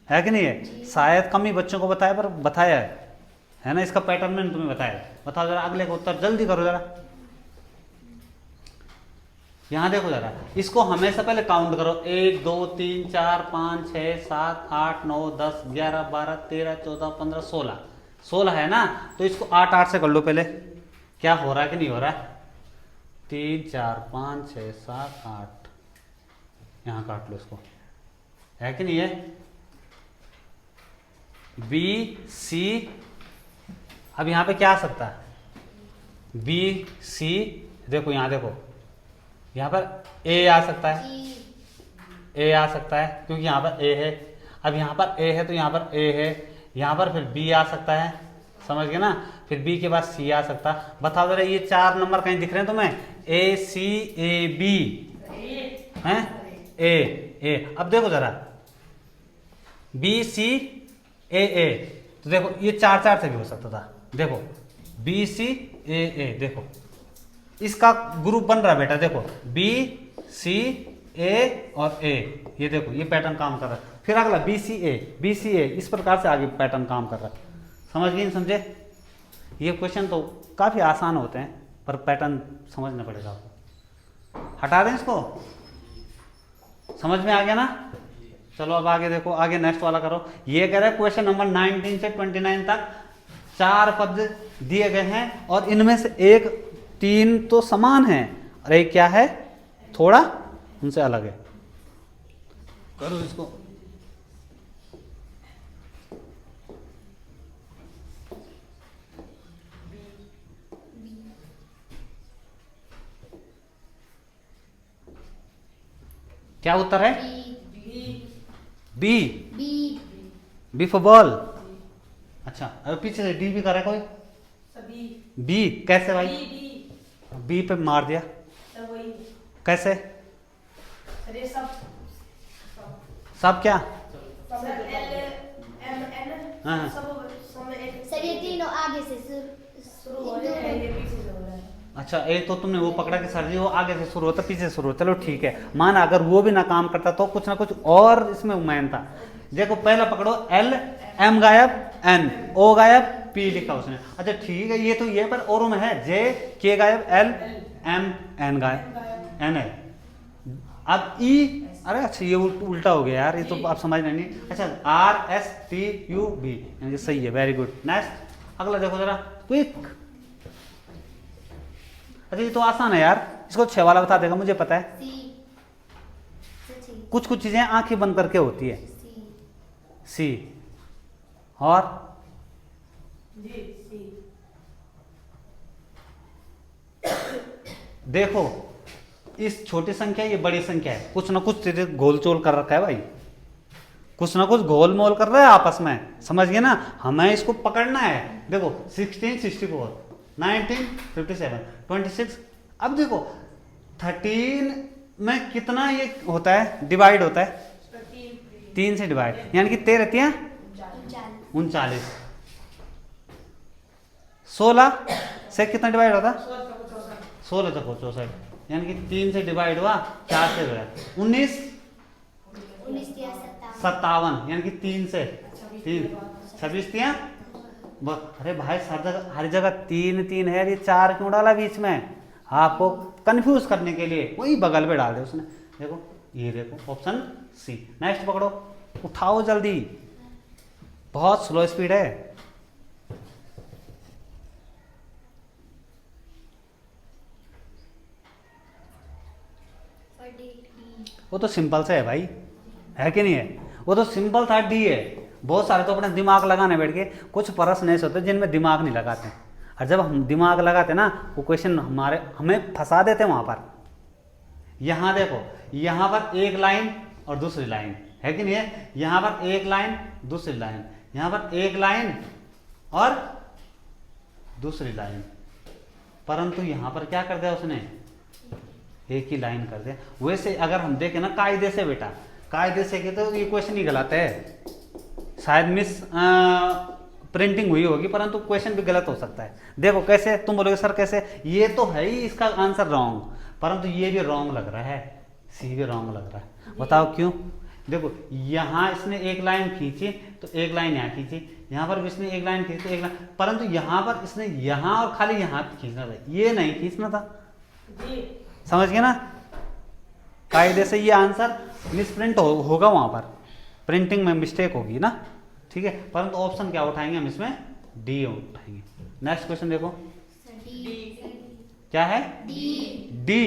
है कि नहीं है, शायद कम ही बच्चों को बताया, पर बताया है ना। इसका पैटर्न मैंने तुम्हें बताया। बताओ जरा अगले का उत्तर, जल्दी करो जरा। यहाँ देखो जरा, इसको हमेशा पहले काउंट करो, 1 2 3 4 5 6 7 8 9 10 11 12 13 14 15 16 16 है ना। तो इसको 8 8 से कर लो पहले, क्या हो रहा है कि नहीं हो रहा है। 3 4 5 6 7 8, यहाँ काट लो इसको, है कि नहीं है। B C, अब यहाँ पे क्या आ सकता है, B C, देखो यहाँ देखो, यहाँ पर A आ सकता है, A आ सकता है क्योंकि यहाँ पर A है। अब यहाँ पर A है तो यहाँ पर A है, यहाँ पर फिर B आ सकता है, समझ गए ना। फिर B के बाद C आ सकता है। बताओ जरा ये 4 नंबर कहीं दिख रहे हैं तुम्हें, A C A B हैं, ए। अब देखो जरा बी सी ए, तो देखो ये 4 4 से भी हो सकता था। देखो बी सी ए, देखो इसका ग्रुप बन रहा है बेटा। देखो बी सी ए और ए, ये देखो ये पैटर्न काम कर रहा है। फिर अगला बी सी ए, इस प्रकार से आगे पैटर्न काम कर रहा है। समझ गए, समझे? ये क्वेश्चन तो काफी आसान होते हैं पर पैटर्न समझना पड़ेगा आपको। हटा दें इसको, समझ में आ गया ना? चलो अब आगे देखो, आगे नेक्स्ट वाला करो। ये कह रहा है क्वेश्चन नंबर 19 से 29 तक 4 पद दिए गए हैं और इनमें से एक 3 तो समान है और एक क्या है थोड़ा उनसे अलग है। करो इसको। क्या उत्तर है? बी। B for ball. अच्छा अब पीछे से डी भी कर रहा है कोई? सभी बी कैसे भाई? बी बी पे मार दिया सब वही। कैसे? अरे सब सब क्या? सब एल एम एन हाँ। सब एक सर ये तीनों आगे से शुरू हो रहे हैं, ये पीछे से हो रहा है। अच्छा एक तो तुमने वो पकड़ा कि सर जी वो आगे से शुरू होता पीछे से शुरू होता। चलो ठीक है, माना अगर वो भी ना काम करता तो कुछ ना कुछ और इसमें उम्मीद था। देखो पहला पकड़ो एल, एम गायब, एन, ओ गायब, पी लिखा उसने। अच्छा ठीक है, ये तो ये पर और में है जे के गायब, एल एम एन गायब, एन है। अब ई, अरे अच्छा ये उल्टा हो गया यार, ये तो आप समझ नहीं। अच्छा R S T U B, यानी सही है, वेरी गुड। नेक्स्ट अगला देखो जरा क्विक। अच्छा ये तो आसान है यार, इसको 6 वाला बता देगा, मुझे पता है। कुछ कुछ चीजें आंखें बंद करके होती है। सी और जी सी देखो इस छोटी संख्या ये बड़ी संख्या है, कुछ ना कुछ चीजें घोल चोल कर रखा है भाई, कुछ ना कुछ घोल मोल कर रहा है आपस में, समझ गए ना? हमें इसको पकड़ना है। देखो 1664, 1957, 26। अब देखो 13 में कितना ये होता है, डिवाइड होता है 3 से डिवाइड, यानी कि 13 रहती है 39। 16 से कितना डिवाइड होता? 16 तक हो 64, यानी कि 3 से डिवाइड हुआ, 4 से डिवाइड, 19 57, यानी कि 3 से 3, 26 तिया। अरे भाई हर जगह 3 3 है, ये 4 क्यों डाला बीच में? आपको कंफ्यूज करने के लिए वही बगल पे डाल दे उसने। देखो ये देखो ऑप्शन सी। नेक्स्ट पकड़ो, उठाओ जल्दी, बहुत स्लो स्पीड है। वो तो सिंपल से है भाई, है कि नहीं है? वो तो सिंपल था, डी है। बहुत सारे तो अपने दिमाग लगाने बैठ के कुछ प्रश्न ऐसे होते जिनमें दिमाग नहीं लगाते, और जब हम दिमाग लगाते ना वो क्वेश्चन हमें फंसा देते वहां पर। यहां देखो, यहां पर एक लाइन और दूसरी लाइन है कि नहीं है? यहां पर एक लाइन दूसरी लाइन, यहां पर एक लाइन और दूसरी लाइन, परंतु यहां पर क्या कर दिया उसने? एक ही लाइन कर दिया। वैसे अगर हम देखें ना कायदे से बेटा, कायदे से कि तो ये क्वेश्चन ही गलत है, शायद मिस प्रिंटिंग हुई होगी, परंतु क्वेश्चन भी गलत हो सकता है। देखो कैसे, तुम बोलोगे सर कैसे? ये तो है ही इसका आंसर रॉन्ग, परंतु ये भी रॉन्ग लग रहा है, सी भी रॉन्ग लग रहा है। बताओ क्यों? देखो यहाँ इसने एक लाइन खींची तो एक लाइन यहाँ खींची, यहाँ पर भी इसने एक लाइन खींची तो एक लाइन, परंतु यहाँ पर इसने यहाँ और खाली यहाँ खींचना था, ये नहीं खींचना था। समझ गए ना? कायदे से ये आंसर मिसप्रिंट होगा, वहां पर प्रिंटिंग में मिस्टेक होगी ना, ठीक है? परंतु ऑप्शन क्या उठाएंगे हम इसमें? डी उठाएंगे। नेक्स्ट क्वेश्चन देखो, क्या है? डी।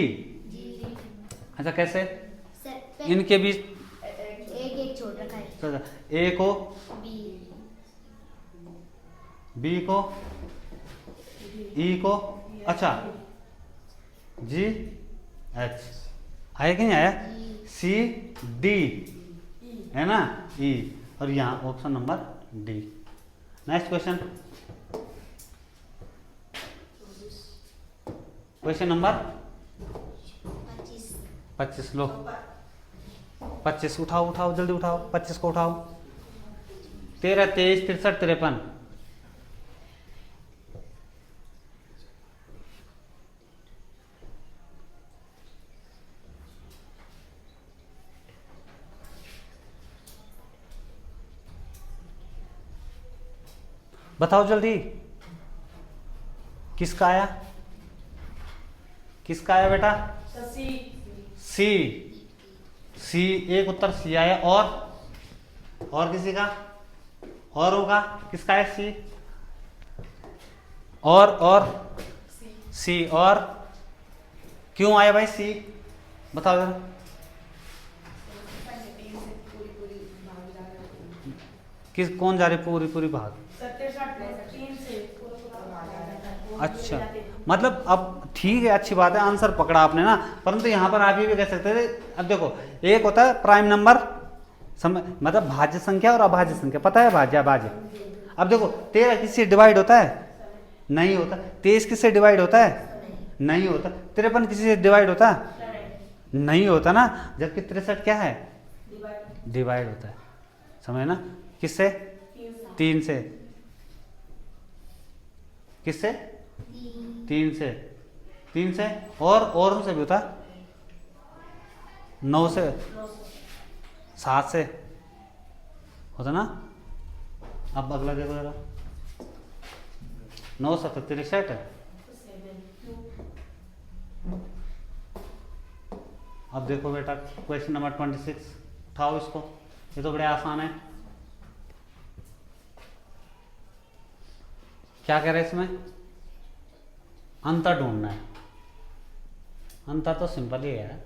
अच्छा कैसे? इनके बीच एक छोड़ रखा है, ए को, बी को, ई को, अच्छा जी एच, आया कि नहीं आया? सी डी है ना, ई, और यहाँ option number D. Next question, question number 25 लो। 25 उठाओ उठाओ जल्दी उठाओ, 25 को उठाओ। 13 23 63 53। बताओ जल्दी, किसका आया, किसका आया बेटा? सी। सी, एक उत्तर सी आया। और किसी का और होगा? किसका है सी? और सी। और क्यों आया भाई सी, बताओ जरा। किस कौन जा रही पूरी पूरी भाग? अच्छा, मतलब अब ठीक है, अच्छी बात है, आंसर पकड़ा आपने ना, परंतु यहाँ पर आप ये भी कह सकते थे। अब देखो, एक होता है प्राइम नंबर, मतलब भाज्य संख्या और अभाज्य संख्या, पता है भाज्य अभाज्य। अब देखो 13 किससे डिवाइड होता है? नहीं होता। 23 किससे डिवाइड होता है? नहीं होता। 53 किससे डिवाइड होता है? नहीं होता ना। जबकि 63 क्या है? डिवाइड होता है, समझ ना। किससे? 3 से। किससे? 3 से। 3 से और उनसे भी होता है, 9 से, 7 से होता ना। अब अगला देखो जरा, 9 7 63 है। अब देखो बेटा क्वेश्चन नंबर 26, उठाओ इसको, ये तो बड़े आसान है। क्या कह रहे हैं इसमें? अंतर ढूंढना है। अंतर तो सिंपल ही है।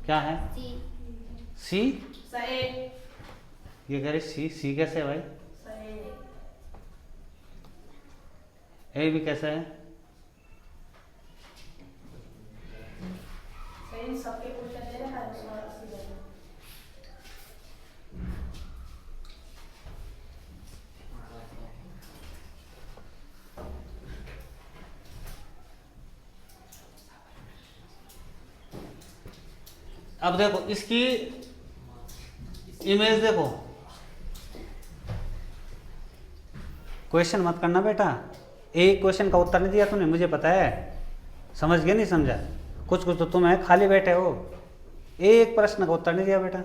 क्या है? सी। ये कह रहे सी कैसे है भाई? ए भी कैसे है? अब देखो इसकी इमेज देखो, क्वेश्चन मत करना बेटा, एक क्वेश्चन का उत्तर नहीं दिया तूने, मुझे पता है, समझ गया नहीं समझा? कुछ तो तुम्हें खाली बैठे हो, एक प्रश्न का उत्तर नहीं दिया बेटा।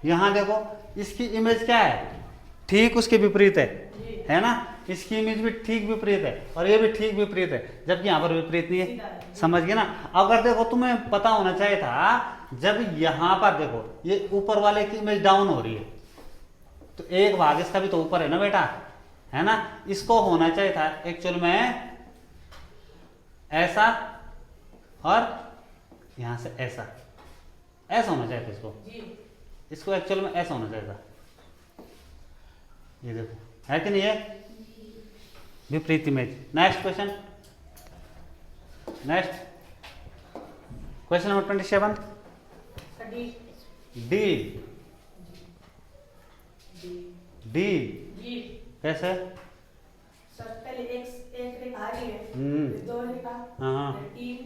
यहां देखो इसकी इमेज क्या है? ठीक उसके विपरीत है ना। इसकी इमेज भी ठीक विपरीत है और ये भी ठीक विपरीत है, जबकि यहां पर विपरीत नहीं है, समझ गए ना। अगर देखो तुम्हें पता होना चाहिए था, जब यहां पर देखो ये ऊपर वाले की इमेज डाउन हो रही है, तो एक भाग इसका भी तो ऊपर है ना बेटा, है ना। इसको होना चाहिए था एक्चुअल में ऐसा, और यहां से ऐसा होना चाहिए था इसको एक्चुअल में ऐसा होना चाहिए था। ये देखो है कि नहीं है, विपरीत image. Next question, next question number 27, D कैसे? पहले एक रेखा आ रही है, दो रेखा, हाँ तीन,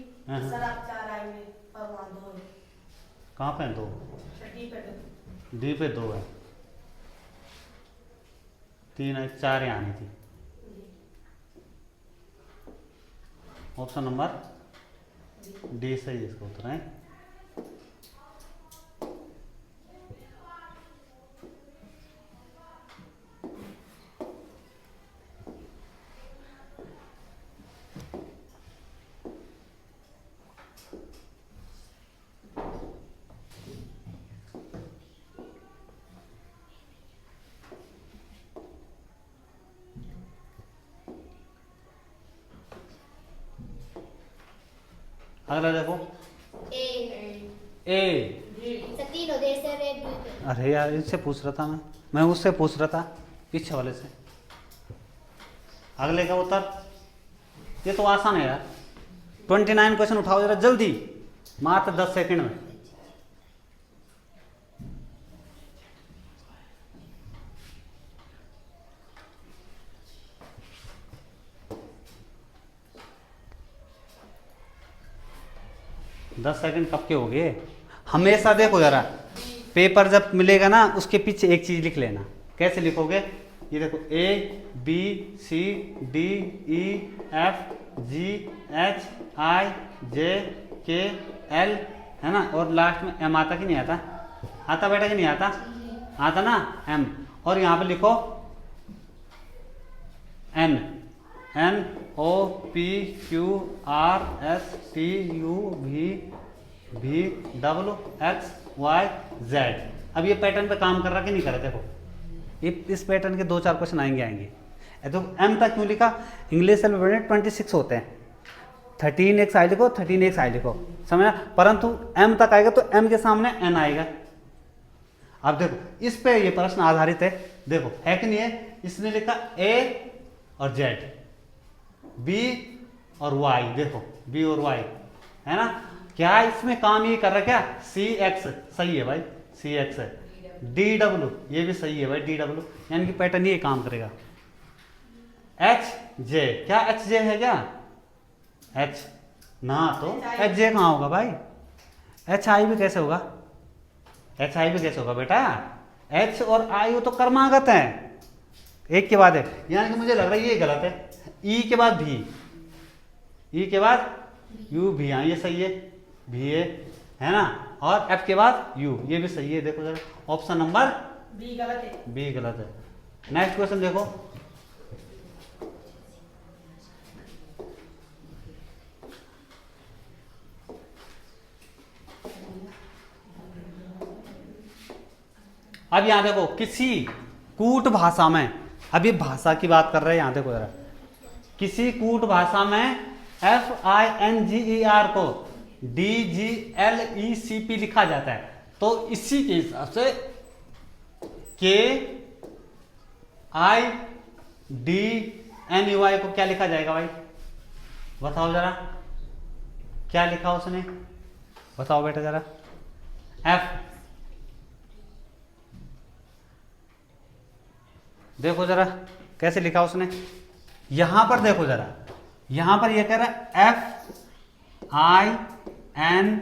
सर आप 4 आएंगे और वहाँ 2 है। कहाँ पे 2? डी पे 2 है, 3 है, 4 यहाँ आनी थी। ऑप्शन नंबर डी सही है इसका उत्तर है। अगला देखो ए। अरे यार इससे पूछ रहा था मैं उससे पूछ रहा था, पीछे वाले से। अगले का उत्तर, ये तो आसान है यार। 29 क्वेश्चन उठाओ जरा जल्दी, मात्र 10 सेकंड में। 10 सेकंड कब के हो गए? हमेशा देखो जरा, पेपर जब मिलेगा ना उसके पीछे एक चीज लिख लेना। कैसे लिखोगे? ये देखो A B C D E F G H I J K L, है ना, और लास्ट में M आता कि नहीं आता? आता बेटा कि नहीं आता? आता ना M। और यहाँ पे लिखो N, N O P Q R S T U V V W X Y Z। अब ये पैटर्न पे काम कर रहा कि नहीं कर रहा? देखो इस पैटर्न के 2-4 क्वेश्चन आएंगे। तो M तक क्यों लिखा? इंग्लिश अल्फाबेट 26 होते हैं, 13 एक साइड लिखो, 13 एक साइड लिखो, समझना। परंतु M तक आएगा तो M के सामने N आएगा। अब देखो इस पे ये प्रश्न आधारित है, देखो है कि नहीं है? इसने लिखा A और Z, B और Y, देखो B और Y, है ना। क्या इसमें काम ये कर रहा है क्या? CX सही है भाई, CX है। DW ये भी सही है भाई, DW, यानी कि पैटर्न ये काम करेगा। HJ, क्या HJ है क्या? H ना, तो HJ कहाँ होगा भाई? HI भी कैसे होगा? HI भी कैसे होगा बेटा? H और I तो कर्मागत है, एक के बाद है, यानी कि मुझे लग रहा है ये गलत है। E के बाद भी, E के बाद U भी, हाँ ये सही है, भी है ना। और F के बाद U, ये भी सही है। देखो जरा, ऑप्शन नंबर बी गलत है। बी गलत है। नेक्स्ट क्वेश्चन देखो, अब यहां देखो, किसी कूट भाषा में, अभी भाषा की बात कर रहे हैं, यहां देखो जरा, किसी कूट भाषा में FINGER को DGLECP लिखा जाता है, तो इसी के हिसाब से KIDNUI को क्या लिखा जाएगा भाई? बताओ जरा, क्या लिखा उसने? बताओ बेटा जरा। F, देखो जरा कैसे लिखा उसने। यहां पर देखो जरा, यहां पर यह कह रहा है FINGER,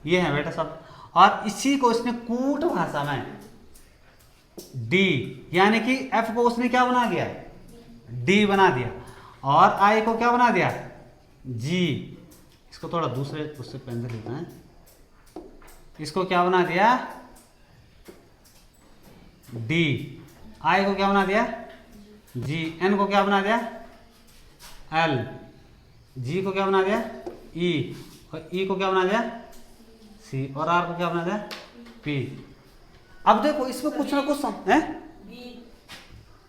ये है बेटा सब, और इसी को इसने कूट भाषा में D, यानी कि F को उसने क्या बना दिया? D बना दिया, और I को क्या बना दिया? G। इसको थोड़ा दूसरे उससे पेन से लिखना है, इसको क्या बना दिया? D। I को क्या बना दिया? G। N को क्या बना दिया? L। G को क्या बना दिया? E। और E को क्या बना दिया? C। और R को क्या बना दिया? P। अब देखो इसमें कुछ ना कुछ है,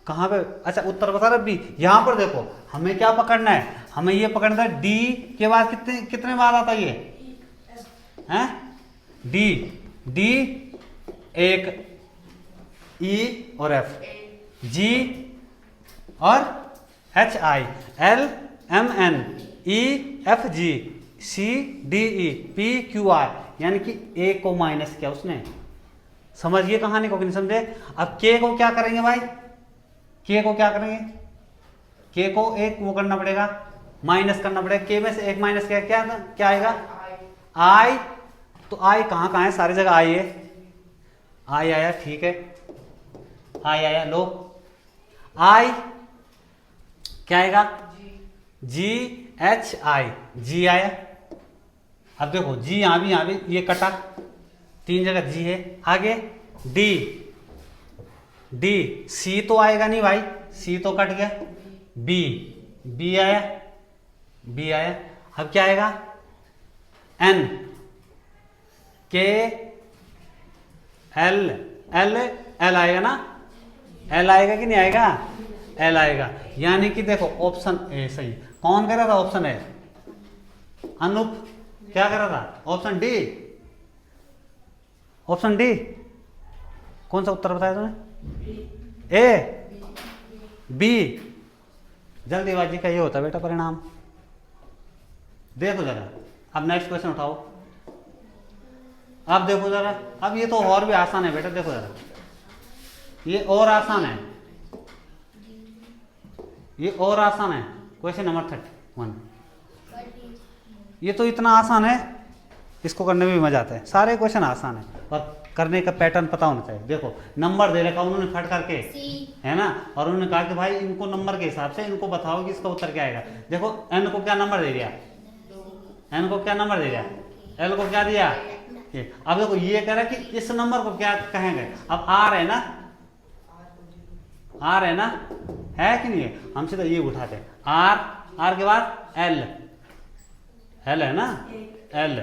कहाँ पे? अच्छा उत्तर बता रहा बी। यहां पर देखो हमें क्या पकड़ना है? हमें ये पकड़ना है D के बाद कितने कितने बार आता है ये? हैं? D एक, E और F, G और HI, L MN, EFG, CDE, PQR, यानी कि A को माइनस किया उसने। समझिए कहानी को कि नहीं समझे? अब K को क्या करेंगे भाई? K को क्या करेंगे? K को एक वो करना पड़ेगा, माइनस करना पड़ेगा। K में से एक माइनस किया क्या क्या आएगा? I। तो I कहाँ है? सारी जगह I है, I आया, ठीक है, I आया। लो I क्या आएगा? GHI, G आया। अब देखो G यहां भी ये कटा, 3 जगह G है। आगे D C तो आएगा नहीं भाई, C तो कट गया। B आया। अब क्या आएगा? N, K, L आएगा ना? L आएगा कि नहीं आएगा? L आएगा। यानी कि देखो ऑप्शन ए सही। कौन कह रहा था? ऑप्शन ए, अनूप क्या कर रहा था? Option D. ऑप्शन डी कौन सा उत्तर बताया तुमने? ए, बी। जल्दीबाजी का ये होता है बेटा परिणाम। देखो जरा, अब नेक्स्ट क्वेश्चन उठाओ। अब देखो जरा, अब ये तो और भी आसान है बेटा, देखो जरा, ये और आसान है, ये और आसान है। Question number 31। ये तो इतना आसान है, इसको करने में भी मजा आता है। सारे क्वेश्चन आसान है और करने का पैटर्न पता होना चाहिए। देखो नंबर दे रखा उन्होंने फट करके, है ना, और उन्होंने कहा कि भाई इनको नंबर के हिसाब से इनको बताओ कि इसका उत्तर क्या आएगा। देखो n को क्या नंबर दे दिया, n को क्या नंबर दे दिया, l को क्या दिया ये। अब देखो ये कह रहा है कि इस नंबर को क्या कहेंगे। अब r है ना, r है ना, है कि नहीं है, हम सीधा ये उठाते हैं r के बाद l है ना, l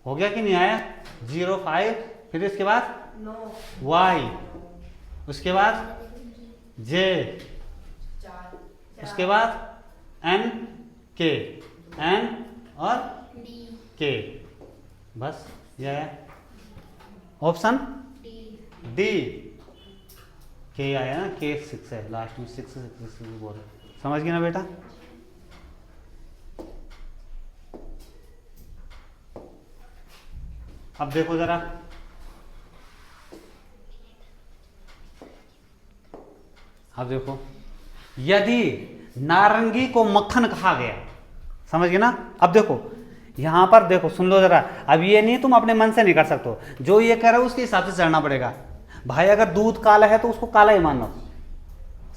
हो गया कि नहीं आया 0 5, फिर इसके बाद 9 y, उसके बाद j, 4 उसके बाद n k, n और k, बस ये है ऑप्शन डी। के आया ना, के 6 है लास्ट में, 6 बोल रहे, समझ गए ना बेटा। अब देखो जरा, अब देखो यदि नारंगी को मक्खन कहा गया, समझ गए ना। अब देखो यहां पर देखो, सुन लो जरा, अब ये नहीं तुम अपने मन से नहीं कर सकते हो, जो ये कह रहे हो उसके हिसाब से चलना पड़ेगा भाई। अगर दूध काला है तो उसको काला ही मानो,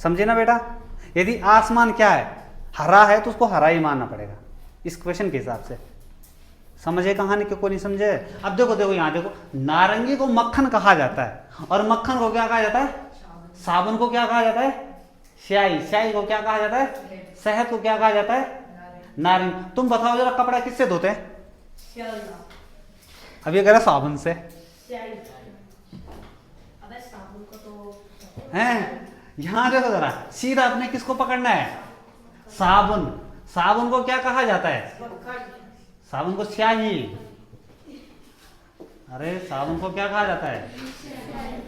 समझे ना बेटा। यदि आसमान क्या है, हरा है, तो उसको हरा ही मानना पड़ेगा इस क्वेश्चन के हिसाब से। समझे कहानी के, कोई नहीं समझे। अब देखो देखो यहाँ देखो, नारंगी को मक्खन कहा जाता है, और मक्खन को क्या कहा जाता है, साबुन को क्या कहा जाता है, स्याही, स्याही को क्या कहा जाता है, शहद को क्या कहा जाता है, नारंगी। तुम बताओ जरा कपड़ा किससे धोते हैं। अब ये कह रहा साबुन से, अबे साबुन को तो हैं। यहां देखो जरा, सीधा आपने किसको पकड़ना है, साबुन। साबुन को क्या कहा जाता है, साबुन को स्याही। अरे साबुन को क्या कहा जाता है,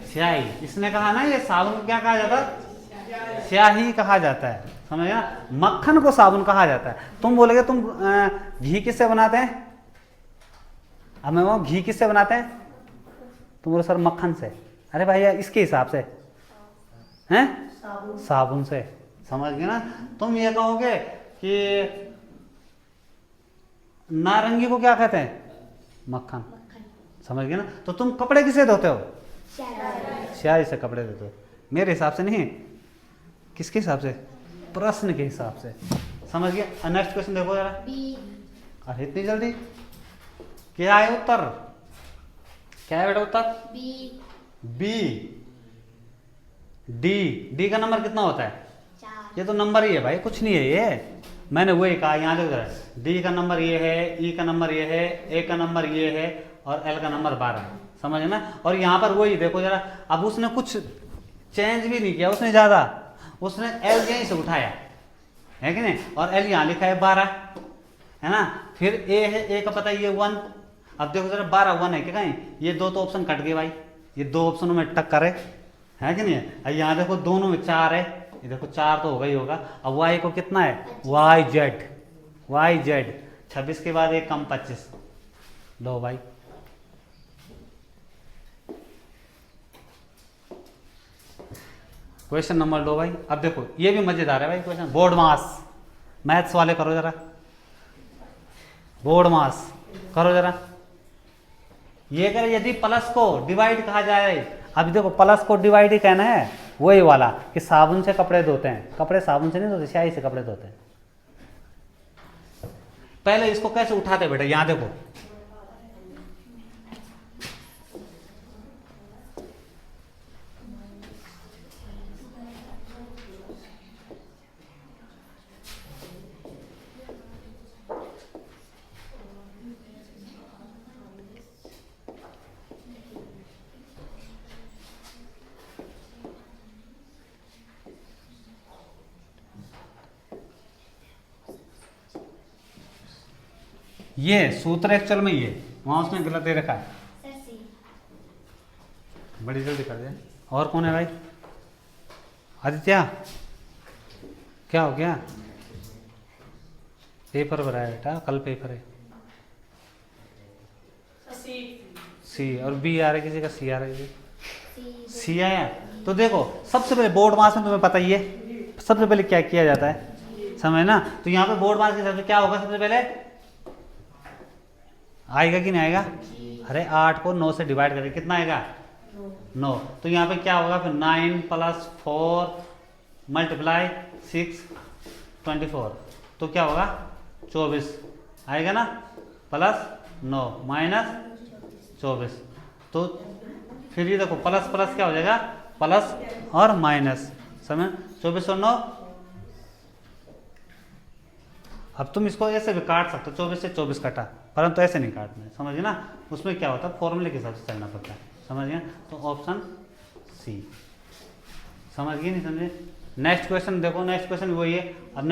स्याही। इसने कहा ना ये साबुन को क्या कहा जाता है, स्याही कहा जाता है, समझ गया। मक्खन को साबुन कहा जाता है। तुम बोलोगे तुम घी किससे बनाते हैं, अब मैं घी किससे बनाते हैं, तुम बोलो सर मक्खन से। अरे भैया इसके हिसाब से हैं, साबुन से, समझ गए ना। तुम ये कहोगे कि नारंगी को क्या कहते हैं, मक्खन, समझ गए ना। तो तुम कपड़े किससे धोते हो, स्याही से कपड़े धोते हो। मेरे हिसाब से नहीं, किसके हिसाब से, प्रश्न के हिसाब से, समझ गए। नेक्स्ट क्वेश्चन देखो जरा। अरे इतनी जल्दी क्या है उत्तर, क्या है बेटा उत्तर, बी। डी का नंबर कितना होता है, ये तो नंबर ही है भाई, कुछ नहीं है ये। मैंने वही कहा, यहाँ देखो जरा, डी का नंबर ये है, ई का नंबर ये है, ए का नंबर ये है, और एल का नंबर 12, समझ ना। और यहाँ पर वही देखो जरा, अब उसने कुछ चेंज भी नहीं किया, उसने ज्यादा, उसने एल यहीं से उठाया है कि नहीं, और एल यहाँ लिखा है 12, है ना। फिर ए है, ए का पता है ये 1। अब देखो जरा 12 1 है क्या कहीं, ये दो तो ऑप्शन कट गए भाई, ये दो ऑप्शनों में टक्कर है कि नहीं है। यहाँ देखो दोनों में 4 है, ये देखो 4 तो होगा ही होगा। अब y को कितना है, वाई जेड, 26 के बाद एक कम 25, लो भाई। क्वेश्चन नंबर 2 भाई। अब देखो ये भी मजेदार है भाई क्वेश्चन, बोर्ड मास, मैथ्स वाले करो जरा, बोर्ड मास करो जरा। ये कर, यदि प्लस को डिवाइड कहा जाए, अब देखो प्लस को डिवाइड ही कहना है, वही वाला कि साबुन से कपड़े धोते हैं, कपड़े साबुन से नहीं धोते, स्याही से कपड़े धोते हैं। पहले इसको कैसे उठाते बेटा, यहां देखो, ये सूत्र एक्चुअल में ये वहां उसने गलत दे रखा है। बड़ी जल्दी कर दे। और कौन है भाई, आदित्य क्या हो गया, पेपर भरा है बेटा, कल पेपर है। सी और बी आ रहा है, किसी का सी आ रहा है, सी आया। तो देखो सबसे पहले बोर्ड मास में तुम्हें पता ही है सबसे पहले क्या किया जाता है, समझ ना। तो यहाँ पे बोर्ड मास के हिसाब से क्या होगा, सबसे पहले आएगा कि नहीं आएगा? अरे 8 को 9 से डिवाइड करें कितना आएगा? 9। तो यहाँ पे क्या होगा फिर 9 + 4 × 6 24, तो क्या होगा 24 आएगा ना, प्लस 9 माइनस 24। तो फिर ये देखो प्लस प्लस क्या हो जाएगा, प्लस और माइनस, समझ? 24 और 9। अब तुम इसको ऐसे भी काट सकते हो, 24 से 24 कटा, परंतु ऐसे नहीं काटना है, समझ गए ना? उसमें क्या होता है, फॉर्मूले के हिसाब से चलना पड़ता है, समझ गए? तो ऑप्शन सी। समझ गए नहीं समझे? नेक्स्ट क्वेश्चन देखो, नेक्स्ट क्वेश्चन वही है। अब